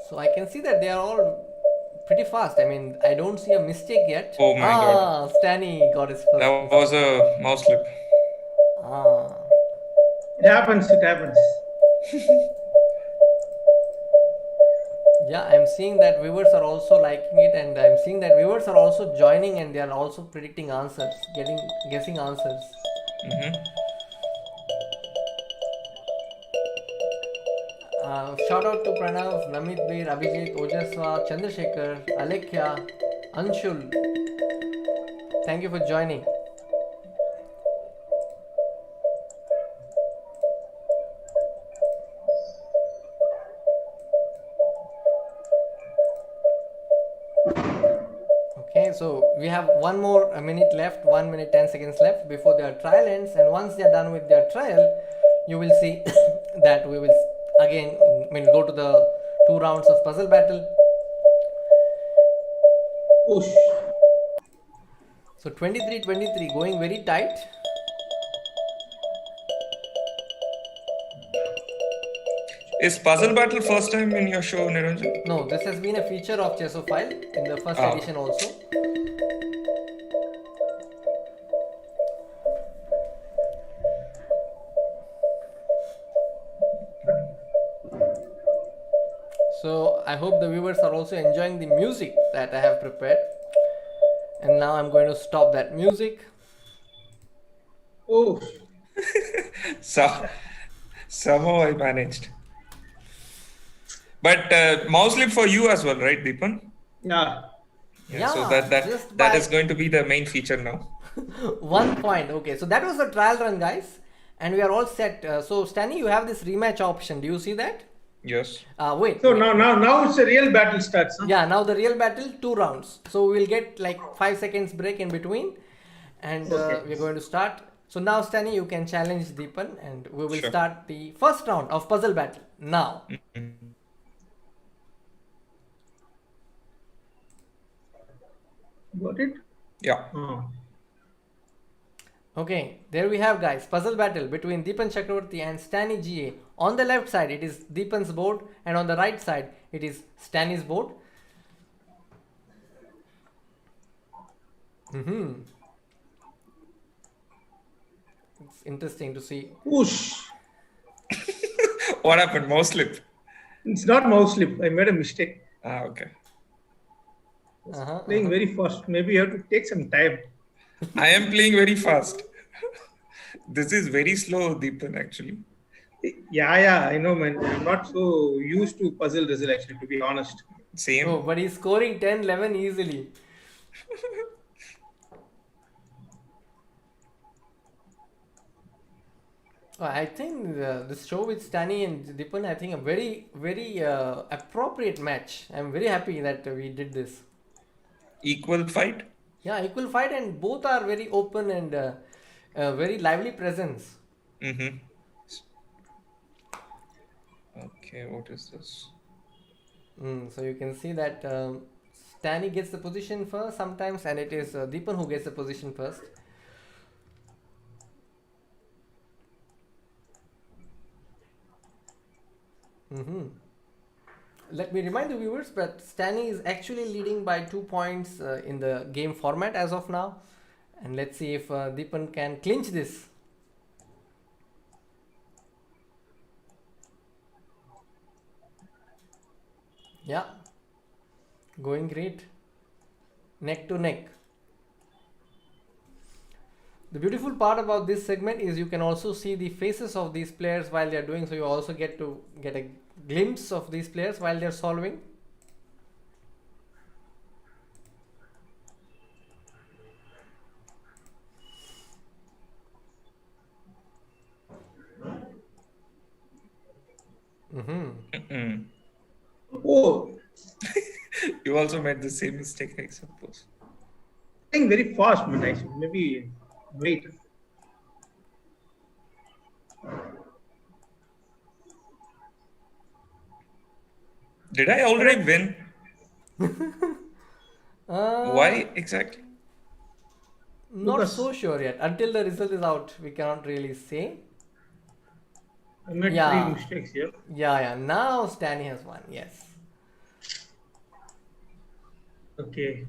So I can see that they are all pretty fast. I mean, I don't see a mistake yet. Oh my God. Stany got his first. That was a mouse slip. It happens. Yeah, I'm seeing that viewers are also liking it, and I'm seeing that viewers are also joining, and they are also predicting answers, guessing answers. Shout out to Pranav, Namit Veer, Abhijit, Ojaswa, Chandrasekhar, Alekhya, Anshul. Thank you for joining. Okay, so we have one more minute left, 1 minute 10 seconds left before their trial ends, and once they are done with their trial, you will see that we will again go to the 2 rounds of puzzle battle. Oosh. So 23-23 going very tight. Is puzzle battle first time in your show, Niranjan? No, this has been a feature of Chessophile in the first edition also. So I hope the viewers are also enjoying the music that I have prepared. And now I'm going to stop that music. Oh, So somehow I managed. But mouse slip for you as well, right, Deepan? yeah. Yeah. So Yeah, that just that by is going to be the main feature now. 1 point. Okay, so that was the trial run, guys. And we are all set. So, Stany, you have this rematch option. Do you see that? Yes. Wait. So wait. now it's a real battle starts. Huh? Yeah, now the real battle, 2 rounds. So we'll get like 5 seconds break in between, and Okay. we're going to start. So now, Stany, you can challenge Deepan, and we will Sure. start the first round of puzzle battle now. Got it? Yeah. Oh. Okay, there we have, guys, puzzle battle between Deepan Chakkravarthy and Stany GA. On the left side, it is Deepan's board, and on the right side, it is Stany's board. It's interesting to see. Whoosh. What happened? Mouse slip. It's not mouse slip. I made a mistake. Okay. Playing very fast. Maybe you have to take some time. I am playing very fast. This is very slow, Deepan, actually. Yeah, I know, man. I'm not so used to puzzle resolution, to be honest. Same. Oh, but he's scoring 10-11 easily. I think this show with Stany and Deepan, I think a very, very appropriate match. I'm very happy that we did this. Equal fight. Yeah, equal fight, and both are very open and very lively presence. Mm-hmm. Okay, what is this? So you can see that Stany gets the position first sometimes, and it is Deepan who gets the position first. Let me remind the viewers that Stany is actually leading by 2 points in the game format as of now. And let's see if Deepan can clinch this. Yeah, going great. Neck to neck. The beautiful part about this segment is you can also see the faces of these players while they are doing, so you also get to get a glimpse of these players while they are solving. Oh, You also made the same mistake, I suppose. playing very fast, man. I should maybe wait. Did I already win? Why exactly? Not Because- so sure yet. Until the result is out, we cannot really say. I made Yeah. 3 mistakes here. Yeah. Now Stany has won. Yes. Okay.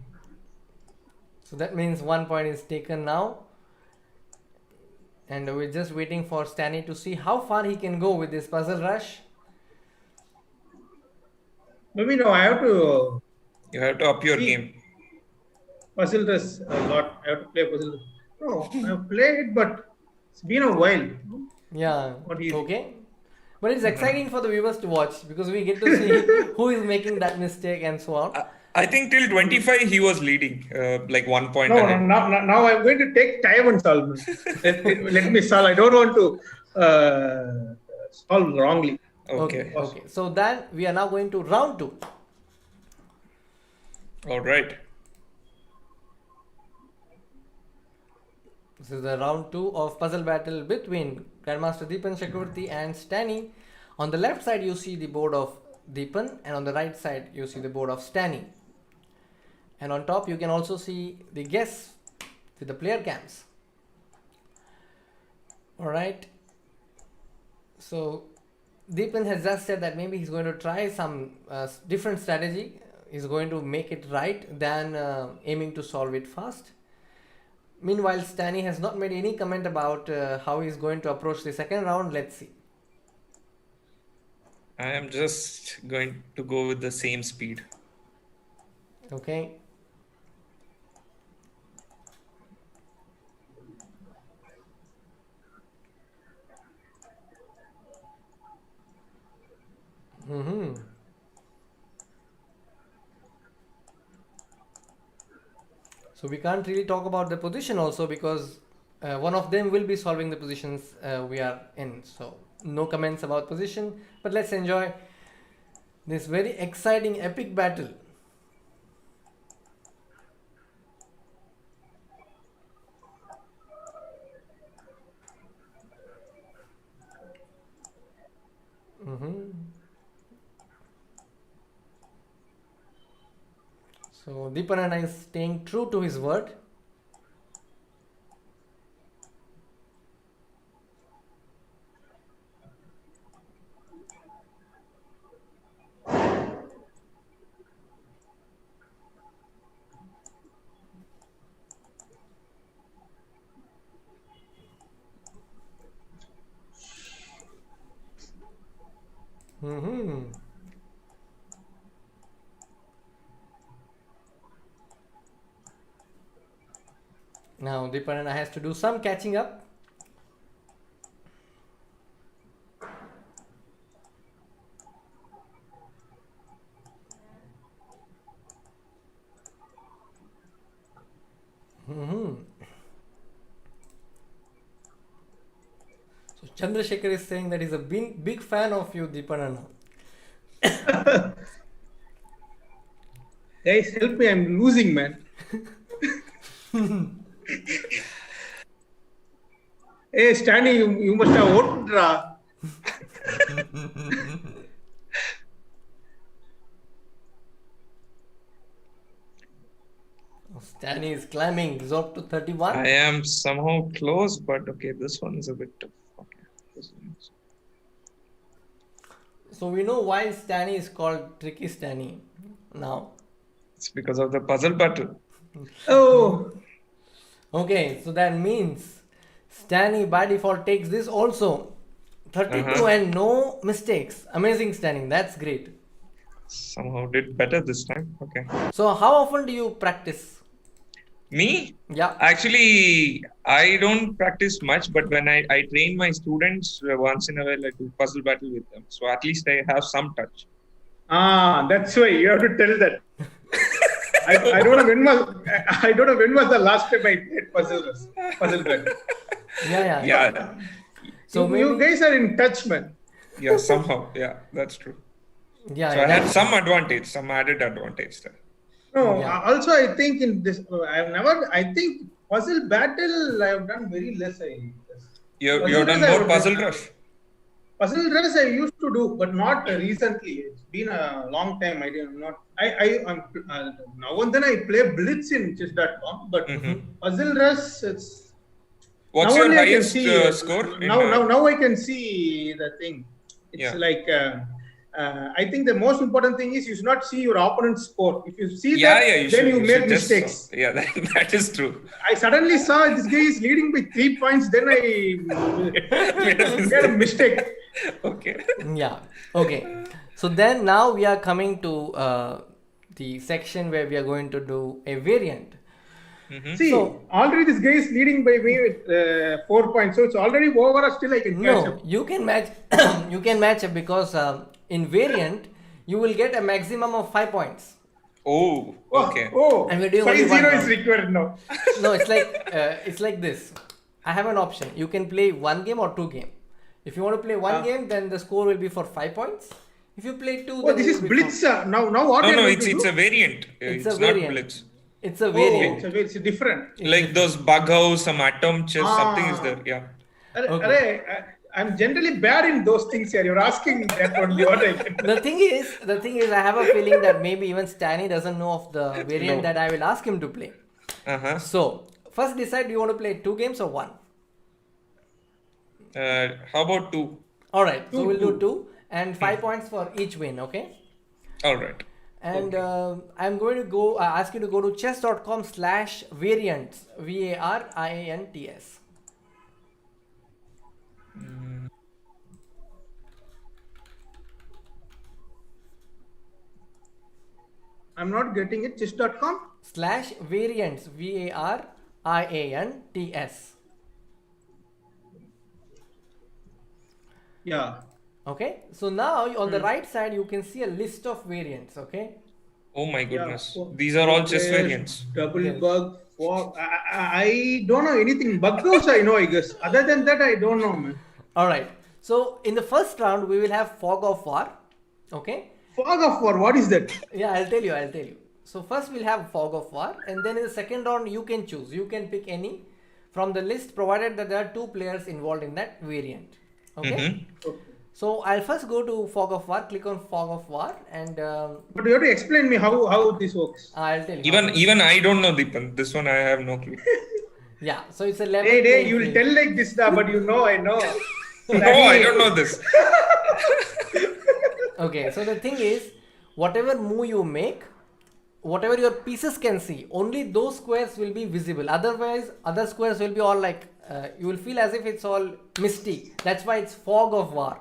So that means 1 point is taken now. And we're just waiting for Stany to see how far he can go with this puzzle rush. Maybe no, I have to You have to up your See. game. puzzle this a lot. I have to play puzzle. No, I have played, but it's been a while. Yeah. What do you- Okay. But it's exciting for the viewers to watch because we get to see who is making that mistake and so on. I think till 25 he was leading, like 1 point No, ahead. now I'm going to take time and solve. Let me solve. I don't want to solve wrongly. Okay. Okay. So then we are now going to round 2. All right. This is the round 2 of puzzle battle between Grandmaster Deepan Chakkravarthy and Stany. On the left side you see the board of Deepan, and on the right side you see the board of Stany. And on top you can also see the guests with the player cams. Alright. So Deepan has just said that maybe he's going to try some different strategy. He's going to make it right than aiming to solve it fast. Meanwhile, Stany has not made any comment about how he's going to approach the second round. Let's see. I am just going to go with the same speed. Okay. So we can't really talk about the position also because one of them will be solving the positions we are in. So no comments about position, but let's enjoy this very exciting epic battle. So Deepan is staying true to his word. Now Deepan has to do some catching up. So Chandrasekhar is saying that he's a big fan of you, Deepan. Guys, help me! I'm losing, man. Hey, Stany, you must have voted, ra. Stany is climbing, he's up to 31. I am somehow close, but okay, this one is a bit tough. Okay. So we know why Stany is called Tricky Stany now. It's because of the puzzle battle. Oh, Okay, so that means Stany by default takes this also. 32 and no mistakes. Amazing Stany, that's great. Somehow did better this time. Okay. So how often do you practice? Me? Yeah. Actually, I don't practice much, but when I train my students once in a while, I do puzzle battle with them. So at least I have some touch. that's why you have to tell that. I don't know when was the last time I played puzzle battle. Yeah. So you guys are in touch, man. Yeah, somehow. Yeah, that's true. Yeah. So I had some advantage, some added advantage there. No, Yeah. also I think in this, I think puzzle battle I have done very less. You've done more puzzle rush. Puzzle rush I used to do, but not recently. It's been a long time. I did not. I'm now and then I play Blitz in chess.com, but puzzle rush it's. What's now your only I can highest see, score? Now I can see the thing. It's like I think the most important thing is you should not see your opponent's score. If you see then you make mistakes. Yeah, that is true. I suddenly saw this guy is leading by 3 points. Then I made a mistake. Okay. Yeah. Okay. So then now we are coming to the section where we are going to do a variant. See, already this guy is leading by me with 4 points. So it's already over. Still, I can catch up. You can match. You can match up because in variant you will get a maximum of 5 points. Oh, okay. And we're doing 5-0 is required now. No, it's like this. I have an option. You can play 1 game or 2 game. If you want to play 1 game, then the score will be for 5 points. If you play 2, then this is Blitz. Now what? No, it's a variant. It's a not variant. Blitz. It's a variant. It's different. Like those bug house, some atom chess, something is there. Yeah. I'm generally bad in those things here. You're asking that only what I can. The thing is, I have a feeling that maybe even Stany doesn't know of the variant that I will ask him to play. So first decide, do you want to play 2 games or 1? How about 2? All right. So we'll do 2 and 5 points for each win. Okay. All right. And I'm going to ask you to go to chess.com/variants, VARIANTS. I'm not getting it. Chess.com? /variants, VARIANTS. Yeah. Okay, so now on the right side you can see a list of variants. Okay, Oh my Yeah. goodness. These are all chess Players, variants. Double Yes. bug. I don't know anything. Bug goes, I know, I guess. Other than that, I don't know, man. all right. So in the first round we will have fog of war. Okay, Fog of War, what is that? yeah, I'll tell you. So first we'll have fog of war, and then in the second round you can choose. You can pick any from the list, provided that there are 2 players involved in that variant. Okay. Mhm. Okay. So I'll first go to fog of war. Click on fog of war, and But you have to explain me how this works. I'll tell you. Even I don't know, Deepan. This one I have no clue. Yeah. So it's a level. Hey, playing you will field. tell like this, but you know, I know. No, I don't know this. Okay, so the thing is, whatever move you make, whatever your pieces can see, only those squares will be visible. Otherwise, other squares will be all like, you will feel as if it's all misty. That's why it's fog of war.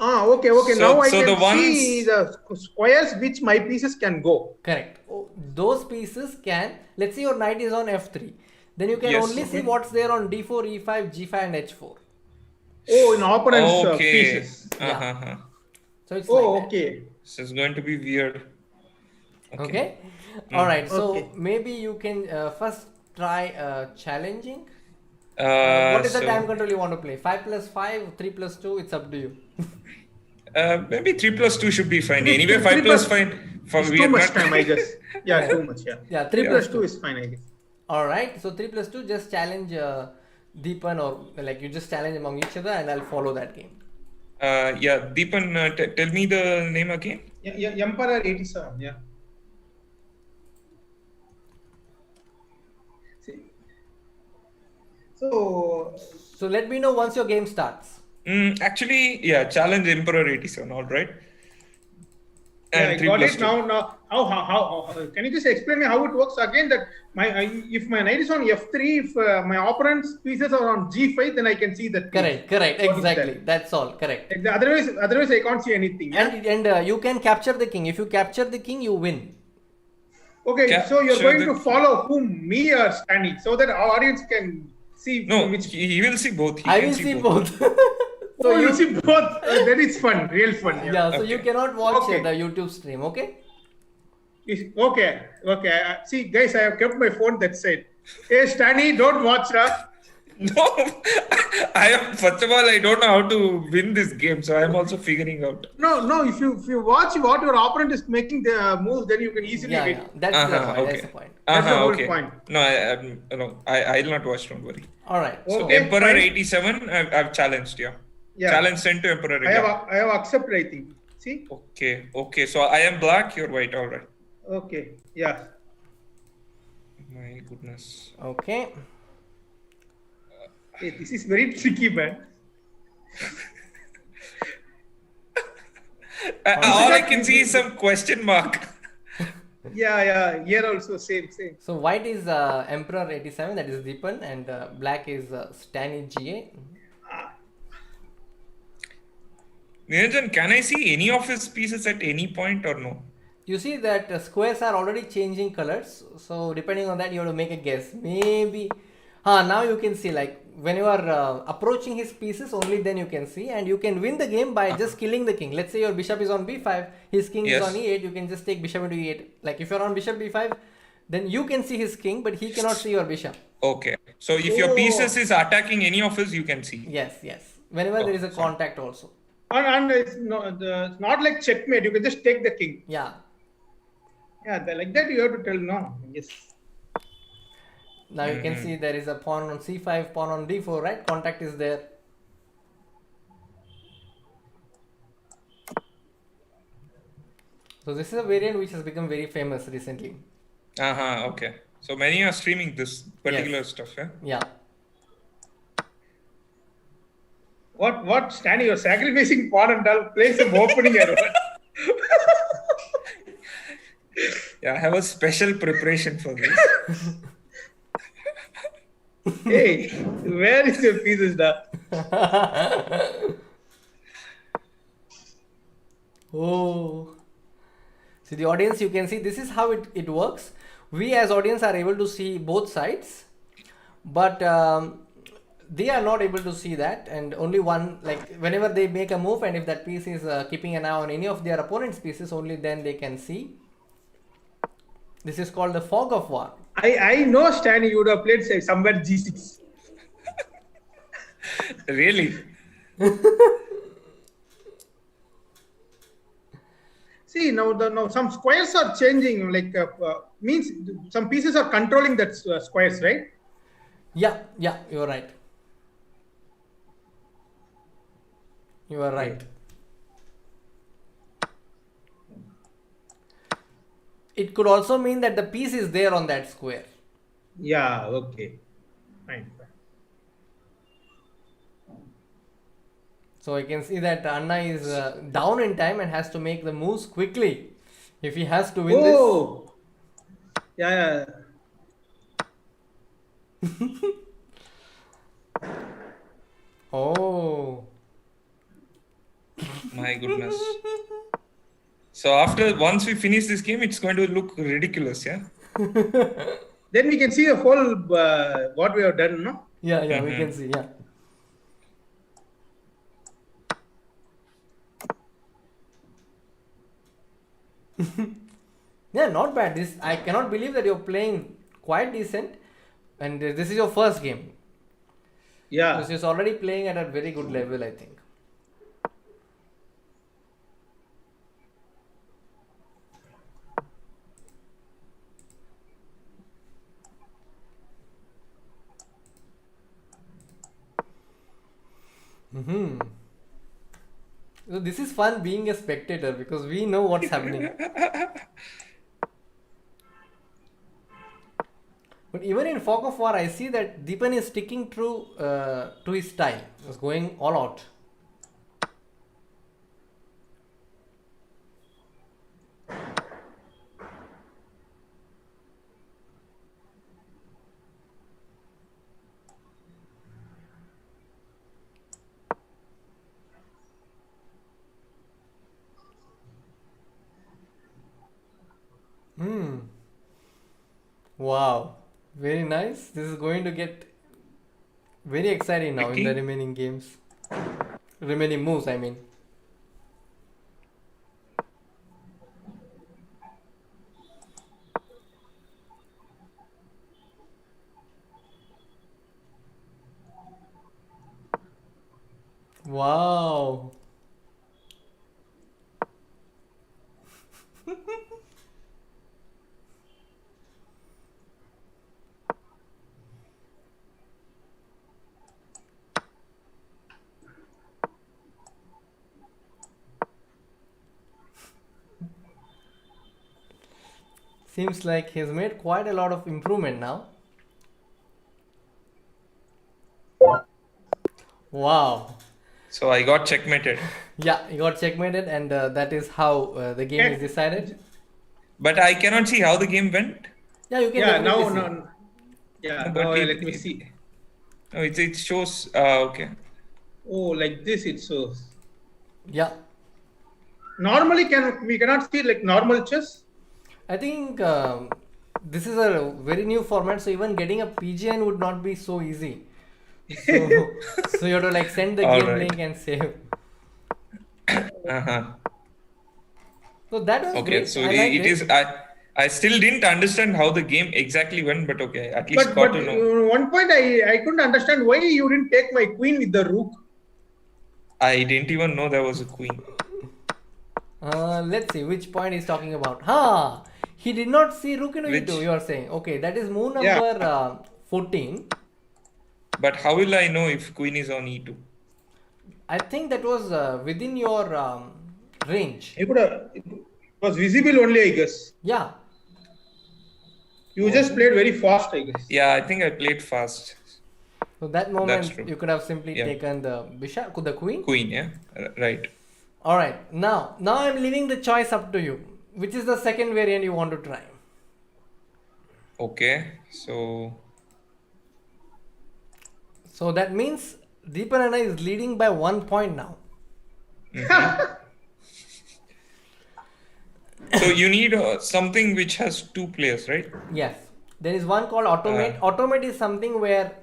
Okay. So- Now I so can the ones- see the squares which my pieces can go. Correct. Oh, those pieces can, let's say your knight is on f3. Then you can Yes, only see okay. what's there on d4, e5, g5 and h4. Oh, in opponent's Okay. pieces. Yeah. Uh-huh. So it's Oh, like that. okay. This is going to be weird. Okay. All right. So Okay. maybe you can first try challenging. What is the So, time control you want to play? 5+5, 3+2. It's up to you. maybe 3+2 should be fine. Anyway, Three 5 plus plus- 5. For It's we too are much not- time, I guess. Yeah, too much. Yeah. Yeah, 3 3 plus plus 2. 2 is fine, I guess. All right. So 3+2, just challenge Deepan, or like you just challenge among each other, and I'll follow that game. Yeah, Deepan, tell me the name again. Yeah, Emperor 87. Yeah. See. So So let me know once your game starts. Actually, yeah, challenge Emperor 87. All right. yeah, I And 3 got plus it 2. now. How can you just explain me how it works again? That if my knight is on f3, if my opponent's pieces are on g5, then I can see that. piece. Correct. What is Exactly. that? That's all. Correct. Otherwise I can't see anything. Yeah? And you can capture the king. If you capture the king, you win. Okay, so you're Sure, going to follow whom, me or Stany, so that our audience can see No, which. he will see both. He I can will see both. So you see both. That is fun, real fun. Yeah. So you Okay. cannot watch Okay. the YouTube stream. Okay. Okay. See, guys, I have kept my phone that side. Hey, Stany, don't watch, No, first of all, I don't know how to win this game, so I'm also figuring out. No. If you watch what your opponent is making the move, then you can easily Yeah. win. Yeah. That's the point. Okay. That's the point. That's the whole Okay. point. No, I'll not watch. Don't worry. All right. So Okay, Emperor fine. 87, I've challenged. Yeah. Yeah. Challenge sent to Emperor. I have accepted, I think. See? Okay. So I am black. You're white. All right. Okay. Yeah. My goodness. Okay. Hey, this is very tricky, man. All I can see is some question mark. Yeah. Here also same. So white is Emperor 87, that is Deepan, and black is Stany GA. Niranjan, can I see any of his pieces at any point or no? You see that squares are already changing colors. So depending on that, you have to make a guess. Maybe. Now you can see, like when you are approaching his pieces, only then you can see, and you can win the game by just killing the king. Let's say your bishop is on b5, his king Yes. is on e8. You can just take bishop into e8. Like if you're on bishop b5, then you can see his king, but he cannot see your bishop. Okay. So if your pieces is attacking any of his, you can see. Yes. Whenever there is a contact also. And it's not like checkmate. You can just take the king. Yeah. Yeah, like that you have to tell no. Yes. Now you can see there is a pawn on c5, pawn on d4, right? Contact is there. So this is a variant which has become very famous recently. Okay. So many are streaming this particular stuff, yeah? Yeah. What Stany, you're sacrificing pawn and all, play some opening or what? Yeah, I have a special preparation for this. Hey, where is your pieces now? Oh. See, the audience, you can see this is how it works. We as audience are able to see both sides, but they are not able to see that, and only one, like whenever they make a move and if that piece is keeping an eye on any of their opponent's pieces, only then they can see. This is called the fog of war. I know, Stany, you would have played say, somewhere G6. Really? See, now some squares are changing, like means some pieces are controlling that squares, right? Yeah, you're right. You are right. It could also mean that the piece is there on that square. Yeah, okay. Fine. So I can see that Anna is down in time and has to make the moves quickly if he has to win Oh, yeah. this. Oh. My goodness. So once we finish this game, it's going to look ridiculous, yeah? Then we can see the whole what we have done, no? Yeah, we can see, yeah. Yeah, not bad. This, I cannot believe that you're playing quite decent, and this is your first game. Yeah. So you're already playing at a very good level, I think. So this is fun being a spectator because we know what's happening. But even in Fog of War, I see that Deepan is sticking true to his style. He's going all out. Wow. Very nice. This is going to get very exciting now in the remaining games. Remaining moves, I mean. Wow. Seems like he's made quite a lot of improvement now. Wow. So I got checkmated. Yeah, you got checkmated, and that is how the game is decided. But I cannot see how the game went. Yeah, you can. Yeah, definitely see. no. Yeah, now let me see. Oh, it shows. Okay. Oh, like this it shows. Yeah. Normally, we cannot see like normal chess? I think this is a very new format, so even getting a PGN would not be so easy. So you have to like send the All game right. link and save. Uh-huh. So that was Okay, great. so I liked it is. I still didn't understand how the game exactly went, but okay, at least But got to know. one point I couldn't understand why you didn't take my queen with the rook. I didn't even know there was a queen. Let's see which point he's talking about. He did not see rook into Which? e2. You are saying okay? That is move Yeah. number 14. But how will I know if queen is on e2? I think that was within your range. It was visible only, I guess. Yeah. You just played very fast, I guess. Yeah, I think I played fast. So that That's moment true. you could have simply Yeah. taken the bishop, the queen. Queen, yeah, right. All right. Now I'm leaving the choice up to you. Which is the second variant you want to try? Okay, so So that means Deepan Anna is leading by 1 point now. so you need something which has two players, right? Yes. There is one called automate. Automate is something where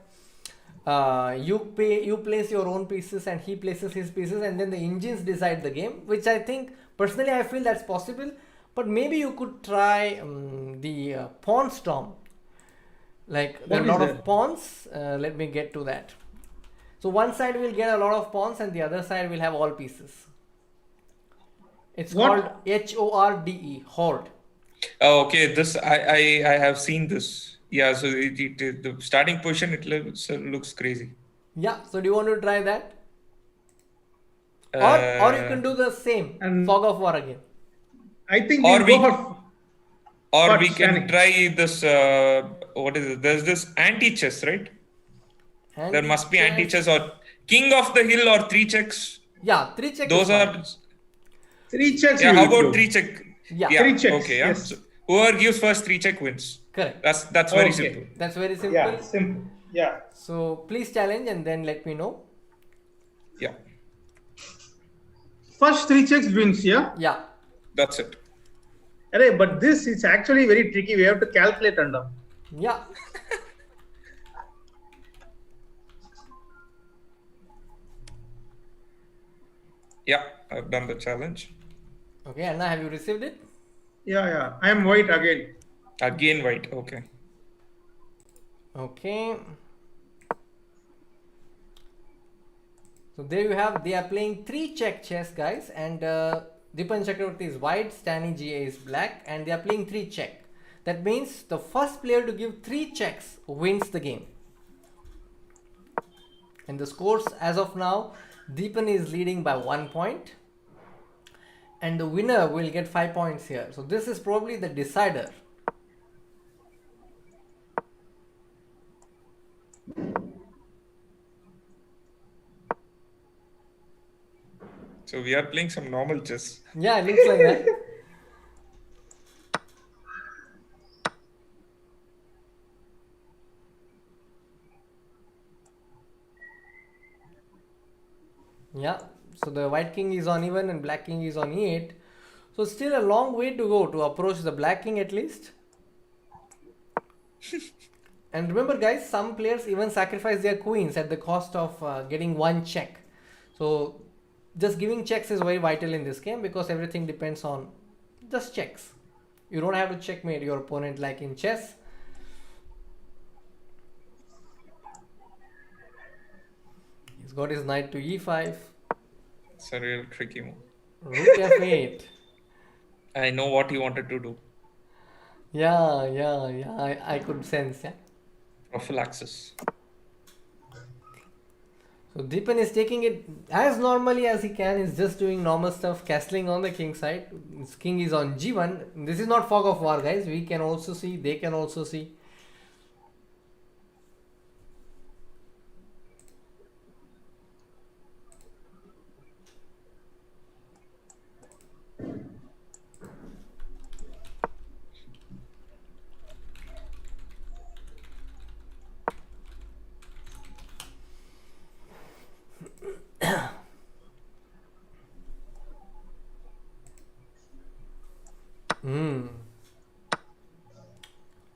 you place your own pieces and he places his pieces, and then the engines decide the game, which I think personally I feel that's possible. But maybe you could try the pawn storm. Like there are a lot of pawns. Let me get to that. So one side will get a lot of pawns and the other side will have all pieces. It's called HORDE, Horde. Oh, okay. This I have seen this. Yeah. So the starting position looks crazy. Yeah. So do you want to try that? Or you can do the same Fog of War again. I think we can try this. What is it? There's this anti-chess, right? There must be anti-chess or King of the Hill or 3 checks. Yeah, 3 checks. Those are 3 checks. Yeah, how about 3 check? Yeah, 3 checks. Okay, yeah. Yes. So whoever gives first 3 check wins. Correct. That's very simple. That's very simple. Yeah, simple. Yeah. So please challenge and then let me know. Yeah. First 3 checks wins, yeah? Yeah. That's it. But this is actually very tricky. We have to calculate under. Yeah. Yeah, I've done the challenge. Okay, Anna, have you received it? Yeah. I am white again. Again white. Okay. Okay. So there you have, they are playing 3 check chess, guys, and Deepan Chakkravarthy is white, Stany GA is black, and they are playing 3 check. That means the first player to give 3 checks wins the game. And the scores as of now, Deepan is leading by 1 point, and the winner will get 5 points here. So this is probably the decider. So we are playing some normal chess. Yeah, it looks like that. Yeah, so the white king is on e1 and black king is on e8. So still a long way to go to approach the black king at least. And remember guys, some players even sacrifice their queens at the cost of getting 1 check. So just giving checks is very vital in this game because everything depends on just checks. You don't have to checkmate your opponent like in chess. He's got his knight to e5. It's a real tricky move. Rook f8. I know what he wanted to do. Yeah. I could sense, yeah. Prophylaxis. So Deepan is taking it as normally as he can. He's just doing normal stuff, castling on the king side. His king is on g1. This is not fog of war, guys. We can also see, they can also see.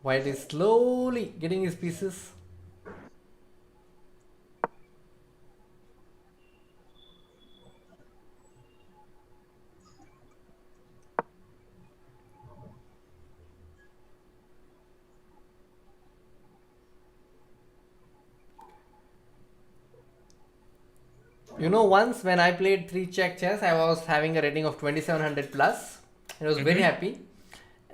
White is slowly getting his pieces. You know, once when I played 3 check chess, I was having a rating of 2700 plus. I was very happy.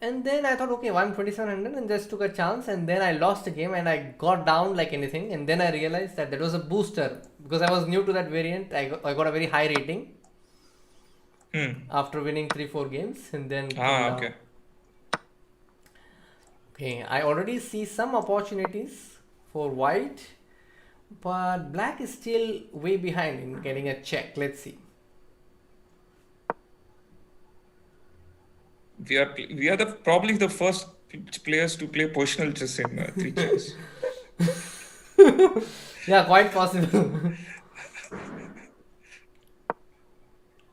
And then I thought, okay, I'm 2700 and just took a chance. And then I lost a game and I got down like anything. And then I realized that was a booster because I was new to that variant. I got a very high rating after winning 3-4 games. And then okay, I already see some opportunities for white. But black is still way behind in getting a check. Let's see. We are probably the first players to play positional chess in 3 chess. Yeah, quite possible.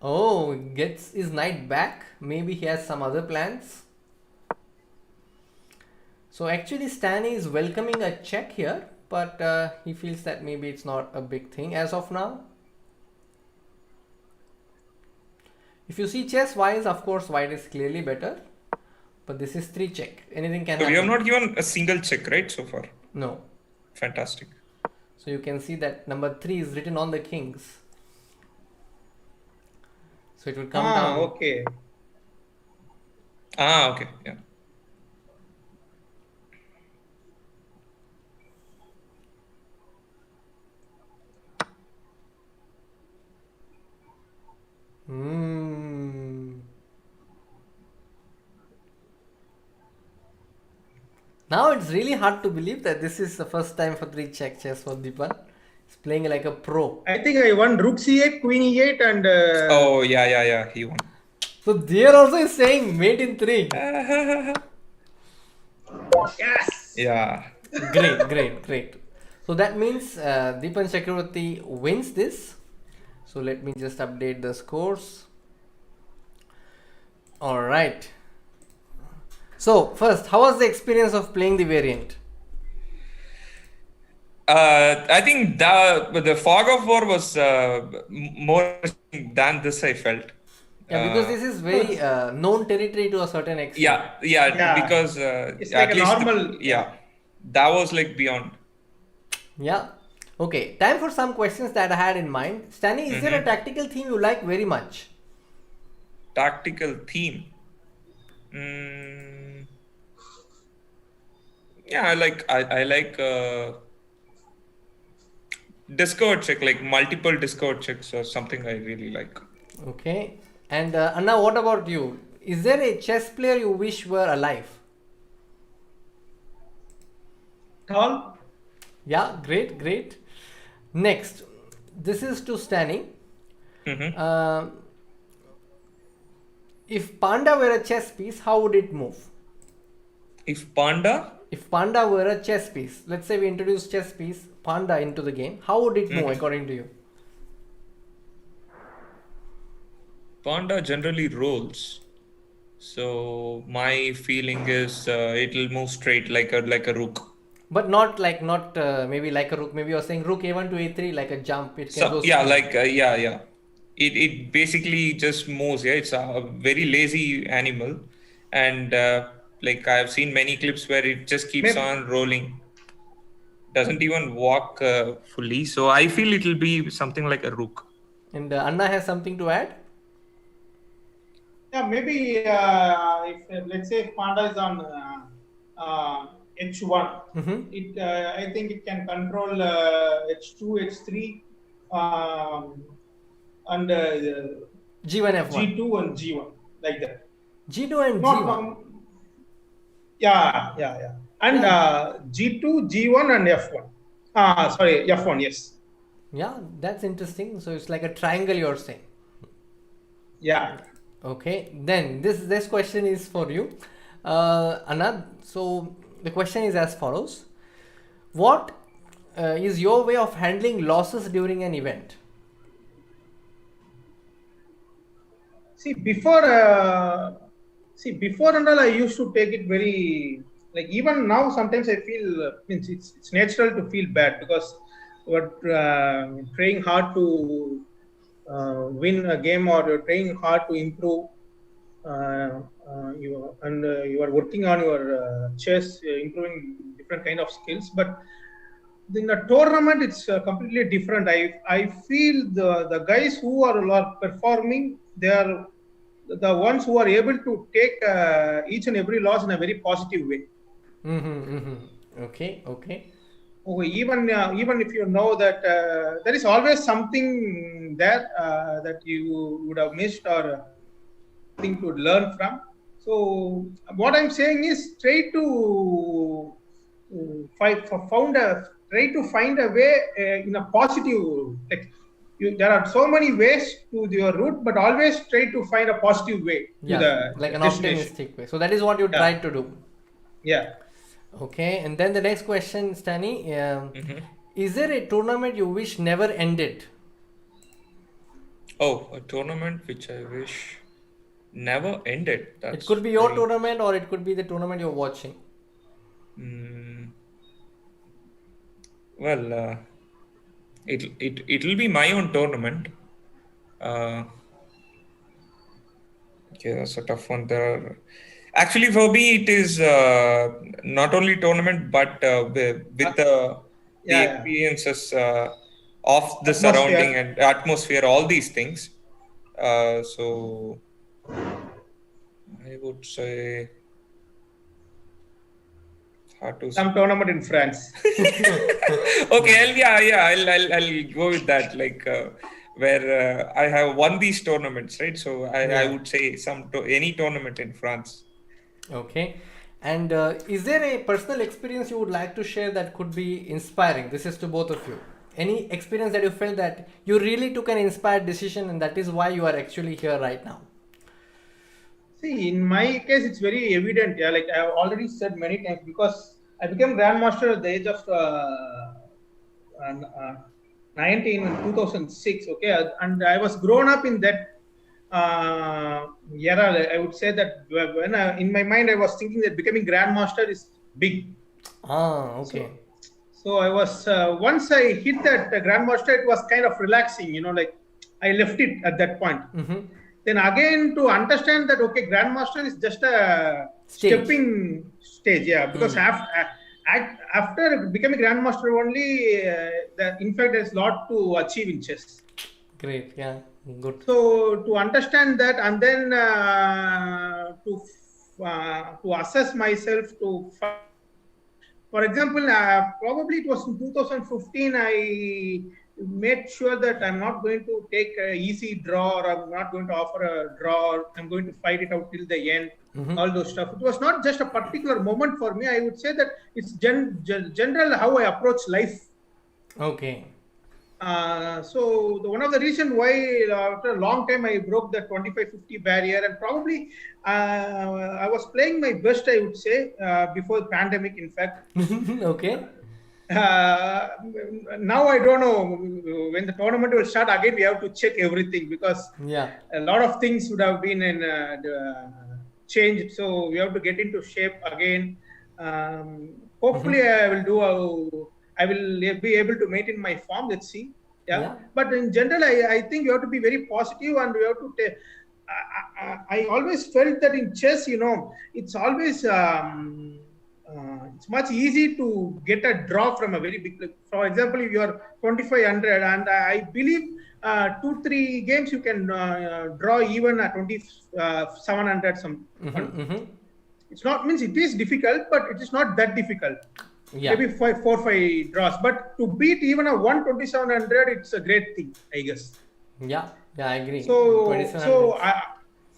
Oh, gets his knight back. Maybe he has some other plans. So actually Stany is welcoming a check here, but he feels that maybe it's not a big thing as of now. If you see chess-wise, of course, white is clearly better. But this is 3 check. Anything can So happen. we have not given a single check, right, so far? No. Fantastic. So you can see that number 3 is written on the kings. So it will come down. Okay. Okay. Yeah. Now it's really hard to believe that this is the first time for 3 check chess for Deepan. He's playing like a pro. I think I won rook c8, queen e8, and. Oh, yeah. He won. So there also is saying mate in 3. Yes! Yeah. Great. So that means Deepan Chakkravarthy wins this. So let me just update the scores. Alright. So first, how was the experience of playing the variant? I think the fog of war was more than this, I felt. Yeah, because this is very known territory to a certain extent. Yeah. Because it's at like a least normal. that was like beyond. Yeah. Okay, time for some questions that I had in mind. Stany, is there a tactical theme you like very much? Tactical theme. Yeah, I like Discord check, like multiple Discord checks or something I really like. Okay. And Anna, what about you? Is there a chess player you wish were alive? Tall? Yeah, great. Next, this is to Stany. If panda were a chess piece, how would it move? If panda were a chess piece, let's say we introduce chess piece panda into the game, how would it move according to you? Panda generally rolls, so my feeling is it'll move straight like a rook. But not maybe like a rook. Maybe you're saying rook a1 to a3 like a jump. It can go straight. Yeah. It basically just moves. Yeah, it's a very lazy animal, and like I've seen many clips where it just keeps on rolling, doesn't even walk fully. So I feel it'll be something like a rook. And Anna has something to add. Yeah, maybe if let's say if panda is on h1, I think it can control h2, h3, and G1, F1. G2 and G1, like that. G2 and G1. Yeah. And G2, G1 and F1. Sorry, F1, yes. Yeah, that's interesting. So it's like a triangle you're saying. Yeah. Okay, then this question is for you, Anand. So the question is as follows: what is your way of handling losses during an event? Before and all, I used to take it very, like, even now sometimes I feel it's natural to feel bad because we're trying hard to win a game, or you're trying hard to improve. You are working on your chess, improving different kind of skills. But in a tournament, it's completely different. I feel the guys who are performing, they are the ones who are able to take each and every loss in a very positive way. Okay. Even if you know that there is always something there that you would have missed or thing to learn from. So what I'm saying is try to find a way in a positive. There are so many ways to your route, but always try to find a positive way. Like an optimistic way. So that is what you tried to do. Yeah. Okay, and then the next question, Stany, is there a tournament you wish never ended? Oh, a tournament which I wish never ended. It could be your tournament or it could be the tournament you're watching. Well, it'll be my own tournament. Okay, that's a tough one. Actually, for me, it is not only tournament, but with the experiences of the surrounding and atmosphere, all these things. So I would say some tournament in France. Okay, I'll go with that. Like where I have won these tournaments, right? So I would say any tournament in France. Okay. And is there a personal experience you would like to share that could be inspiring? This is to both of you. Any experience that you felt that you really took an inspired decision and that is why you are actually here right now? See, in my case, it's very evident. Yeah, like I've already said many times, because I became Grandmaster at the age of 19 in 2006. Okay, and I was grown up in that era. I would say that when in my mind I was thinking that becoming Grandmaster is big. Okay. So I was once I hit that Grandmaster, it was kind of relaxing. Like I left it at that point. Then again, to understand that, okay, Grandmaster is just a stepping stage, because after becoming Grandmaster only, in fact, there's a lot to achieve in chess. Great, yeah, good. So to understand that, and then to assess myself, for example, probably it was in 2015, I made sure that I'm not going to take an easy draw, or I'm not going to offer a draw, or I'm going to fight it out till the end, all those stuff. It was not just a particular moment for me. I would say that it's general how I approach life. Okay. So one of the reasons why after a long time I broke the 25-50 barrier, and probably I was playing my best, I would say, before the pandemic, in fact. Okay. Now I don't know when the tournament will start again. We have to check everything, because a lot of things would have been changed. So we have to get into shape again. Hopefully, I will be able to maintain my form. Let's see. But in general, I think you have to be very positive, and you have to take. I always felt that in chess, it's always. It's much easy to get a draw from a very big. For example, if you are 2500, and I believe 2-3 games you can draw even at 2700. It's not means it is difficult, but it is not that difficult. Maybe 4-5 draws, but to beat even a 12700, it's a great thing, I guess. Yeah, I agree.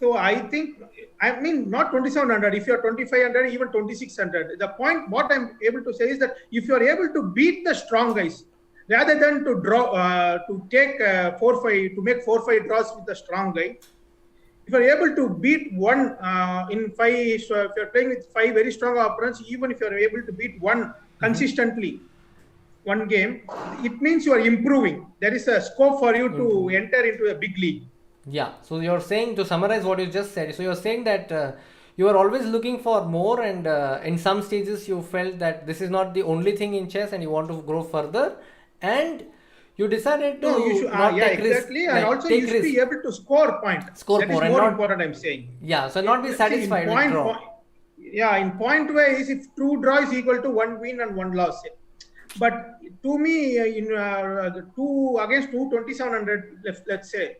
So I think, I mean, not 2700. If you are 2500, even 2600. The point, what I'm able to say is that if you are able to beat the strong guys, rather than to draw, to take 4-5, to make 4-5 draws with the strong guy, if you are able to beat one in 5, so if you are playing with 5 very strong opponents, even if you are able to beat one consistently, one game, it means you are improving. There is a scope for you to enter into a big league. Yeah, so you're saying, to summarize what you just said, so you're saying that you are always looking for more, and in some stages you felt that this is not the only thing in chess and you want to grow further, and you decided to not take exactly. risk. And also you should be able to score point. That is more important, I'm saying. Yeah, so not be satisfied with draw. In point wise, if 2 draw is equal to 1 win and 1 loss. But to me, in 2 against 2700, let's say,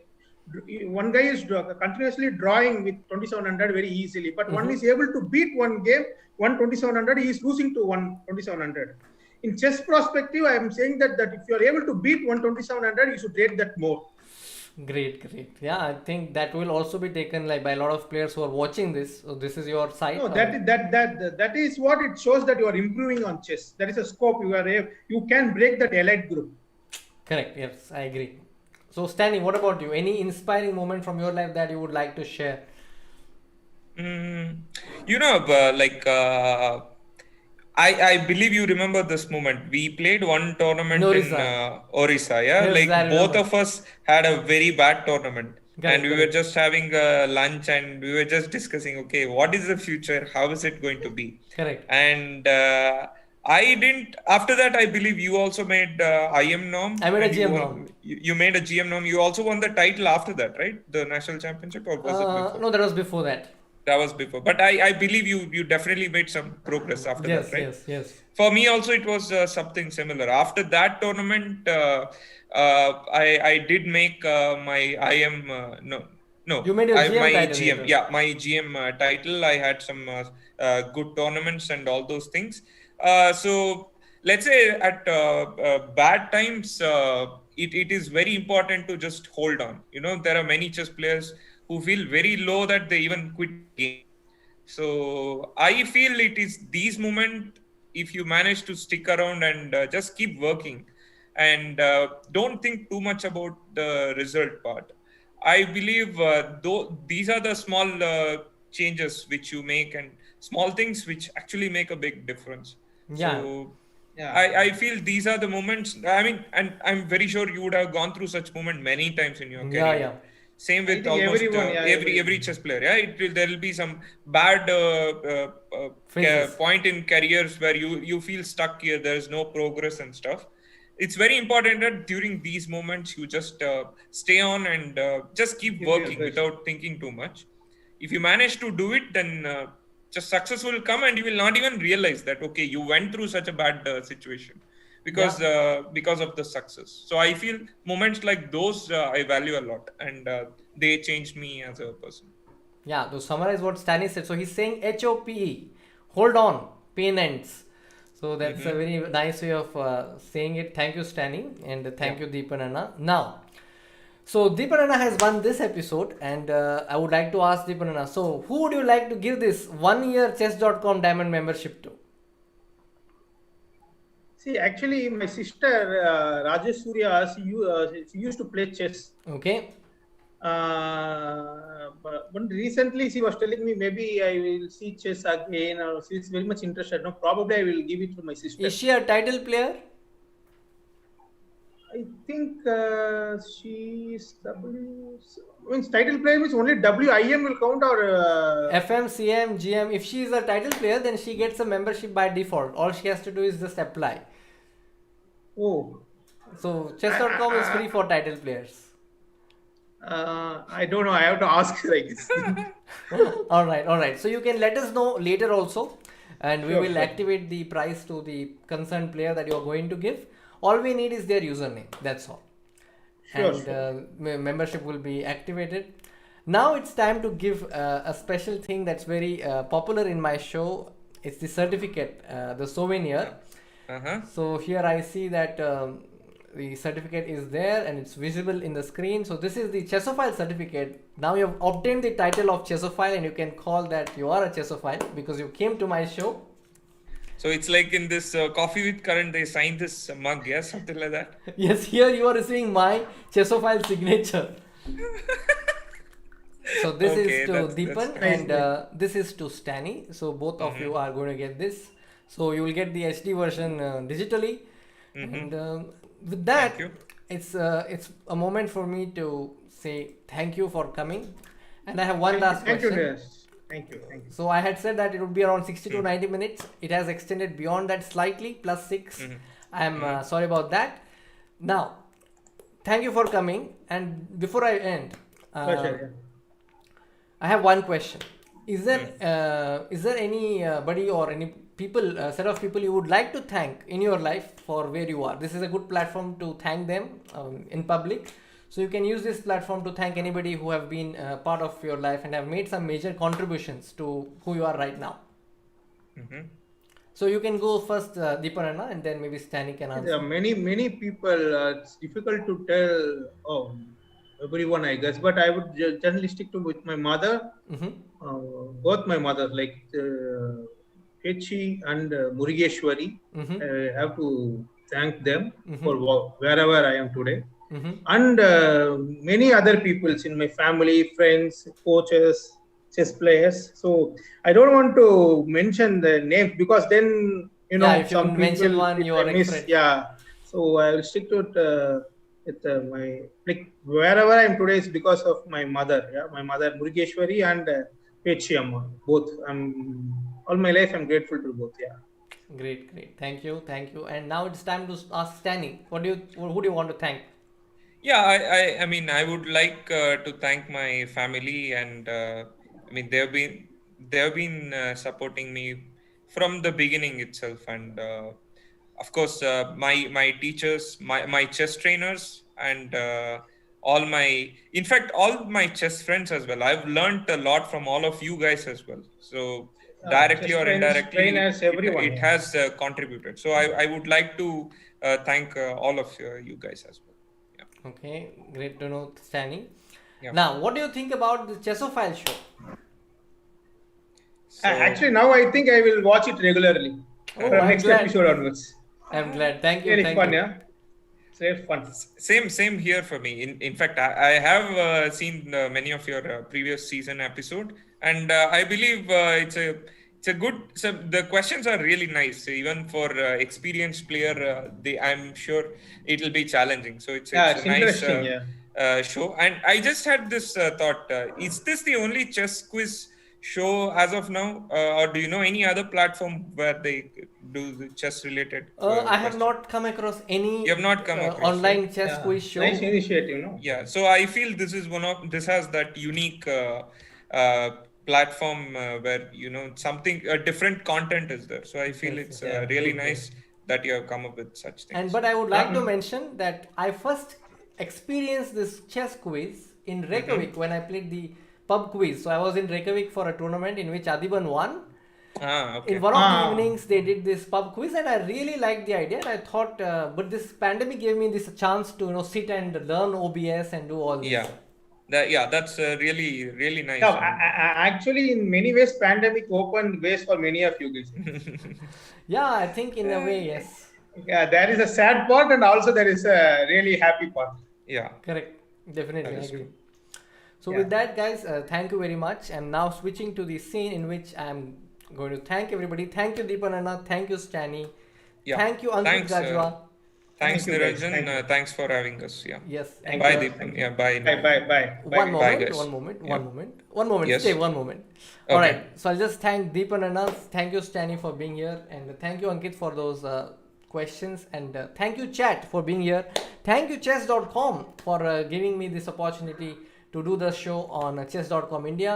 one guy is continuously drawing with 2700 very easily, but one is able to beat one game 12700, he is losing to 12700. In chess perspective, I am saying that if you are able to beat 12700, you should rate that more. Great. Yeah, I think that will also be taken by a lot of players who are watching this. So this is your side. No, that is what it shows, that you are improving on chess. There is a scope. You can break that elite group. Correct. Yes, I agree. So Stany, what about you? Any inspiring moment from your life that you would like to share? I believe you remember this moment. We played one tournament Orissa. in Orissa, yeah? Yes, I Like both remember. of us had a very bad tournament. Correct, And we were correct. just having lunch and we were just discussing, okay, what is the future? How is it going to be? Correct. And I didn't, after that, I believe you also made IM norm. I made a and GM norm. You made a GM norm. You also won the title after that, right? The national championship, or was it before? No, that was before that. That was before. But I believe you definitely made some progress after Yes, that, right? yes. For me also, it was something similar. After that tournament, I did make my IM, no. You made your GM my title GM, later. yeah, my GM title. I had some good tournaments and all those things. So let's say at bad times, it is very important to just hold on. You know, there are many chess players who feel very low that they even quit the game. So I feel it is these moments, if you manage to stick around and just keep working and don't think too much about the result part. I believe though these are the small changes which you make and small things which actually make a big difference. Yeah. So Yeah. I feel these are the moments. I mean, and I'm very sure you would have gone through such moment many times in your career. Yeah. Same I with think almost everyone, every chess player. Yeah, there will be some bad Phases. point in careers where you feel stuck here. There is no progress and stuff. It's very important that during these moments you just stay on and just keep Give your working best. without thinking too much. If you manage to do it, then just success will come, and you will not even realize that okay, you went through such a bad situation because of the success. So I feel moments like those I value a lot, and they changed me as a person. Yeah, to summarize what Stany said, so he's saying HOPE, hold on, pain ends. So that's a very nice way of saying it. Thank you, Stany, and thank you, Deepan Anna. Now, so Deepan Anna has won this episode, and I would like to ask Deepan Anna, so who would you like to give this 1 year chess.com diamond membership to? See, actually, my sister Rajesh Surya, she used to play chess. Okay. But recently she was telling me maybe I will see chess again, or she's very much interested. No, probably I will give it to my sister. Is she a title player? I think she is W. Means title player means only WIM will count, or FM, CM, GM. If she is a title player, then she gets a membership by default. All she has to do is just apply. Oh, So chess.com is free for title players. I don't know. I have to ask like this. All right. So you can let us know later also, and we will Sure. activate the price to the concerned player that you are going to give. All we need is their username. That's all. Sure. Membership will be activated. Now it's time to give a special thing that's very popular in my show. It's the certificate, the souvenir. So here I see that the certificate is there and it's visible in the screen. So this is the Chessophile certificate. Now you have obtained the title of Chessophile, and you can call that you are a Chessophile because you came to my show. So it's like in this Coffee with Karan, they signed this mug, yeah, something like that. Yes, here you are receiving my Chessophile signature. So this Okay, is to that's Deepan, nice. and this is to Stany. So both of you are going to get this. So you will get the HD version digitally, and with that, Thank you. it's a moment for me to say thank you for coming. And I have one last Thank you, question. dear. Thank you. So I had said that it would be around 60 to 90 minutes. It has extended beyond that slightly, +6. I am sorry about that. Now, thank you for coming. And before I end, Pleasure. I have one question. Is there anybody or any people, set of people you would like to thank in your life for where you are? This is a good platform to thank them in public. So you can use this platform to thank anybody who have been part of your life and have made some major contributions to who you are right now. So you can go first, Deepan Anna, and then maybe Stany can answer. There are many people. It's difficult to tell. Everyone, I guess, but I would generally stick to with my mother. Both my mothers, like Kechi and Murugeshwari. I have to thank them for wherever I am today. And many other peoples in my family, friends, coaches, chess players. So I don't want to mention the names because then If you some mention people one, you I are miss. expert. Yeah, so I will stick to it with my like wherever I am today is because of my mother. Yeah, my mother Murugeshwari and Pechi Amma. Both. All my life I'm grateful to both. Yeah. Great. Thank you. And now it's time to ask Stany. Who do you want to thank? Yeah, I mean, I would like to thank my family, and I mean, they've been supporting me from the beginning itself, and of course, my teachers, my chess trainers, and in fact, all my chess friends as well. I've learned a lot from all of you guys as well. So directly Just or friends, indirectly, trainers, everyone. it Yeah. has contributed. So I would like to thank all of you guys as well. Yeah. Okay, great to know, Stany. Yeah. Now, what do you think about the Chessophile Show? So, Actually, now I think I will watch it regularly Oh, from I'm next glad. episode onwards. I'm glad. Thank you. Really fun, yeah. It's really fun. same here for me. In fact, I have seen many of your previous season episode, and I believe it's a good. So the questions are really nice, even for experienced player. I'm sure it will be challenging. So it's Yeah, a it's nice interesting. Yeah. show. And I just had this thought: is this the only chess quiz show as of now, or do you know any other platform where they do the chess related? I have questions? not come across any You have not come across, online right? chess quiz show. Nice initiative, no? Yeah, so I feel this has that unique platform where something different content is there. So I feel Yes, it's yeah, really good, nice that you have come up with such things. But I would like to mention that I first experienced this chess quiz in Reykjavik when I played the pub quiz. So I was in Reykjavik for a tournament in which Adiban won. Okay. In one of the evenings, they did this pub quiz, and I really liked the idea. And I thought, but this pandemic gave me this chance to sit and learn OBS and do all this. That's really really nice. Yeah, actually, in many ways, pandemic opened ways for many of you guys. Yeah, I think in a way, yes. Yeah, there is a sad part, and also there is a really happy part. Yeah. Correct. Definitely, I That is agree. true. So Yeah. with that, guys, thank you very much. I'm now switching to the scene in which I'm going to thank everybody. Thank you, Deepan Anna. Thank you, Stany. Yeah. Thank you, Ankit Thanks, Gajwa. Thanks, Thank you, guys. Niranjan. Thank you. Thanks for having us. Yeah. Yes. Thank Bye, you. Deepan. Yeah. Bye. Bye, bye, bye. One Bye, moment, guys. one moment, Yeah. one moment. Yes. Stay one moment. Okay. All right. So I'll just thank Deepan Anna. Thank you, Stany, for being here, and thank you, Ankit, for those questions, and thank you, chat, for being here. Thank you, chess.com, for giving me this opportunity to do the show on chess.com India.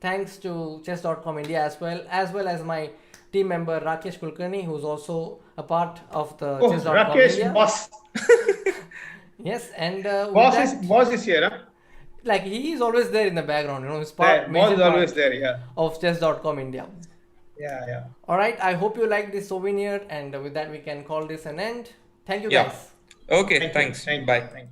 Thanks to chess.com India as well as my team member Rakesh Kulkarni, who's also a part of the chess.com Rakesh, India. boss. Yes, and Boss is here, huh? like he is always there in the background, he's Boss major is always part there, yeah. of chess.com India. Yeah. All right, I hope you like this souvenir, and with that we can call this an end. Thank you, Yeah. guys. Okay. Thank you. Thanks. Thank you. Bye. Thank you.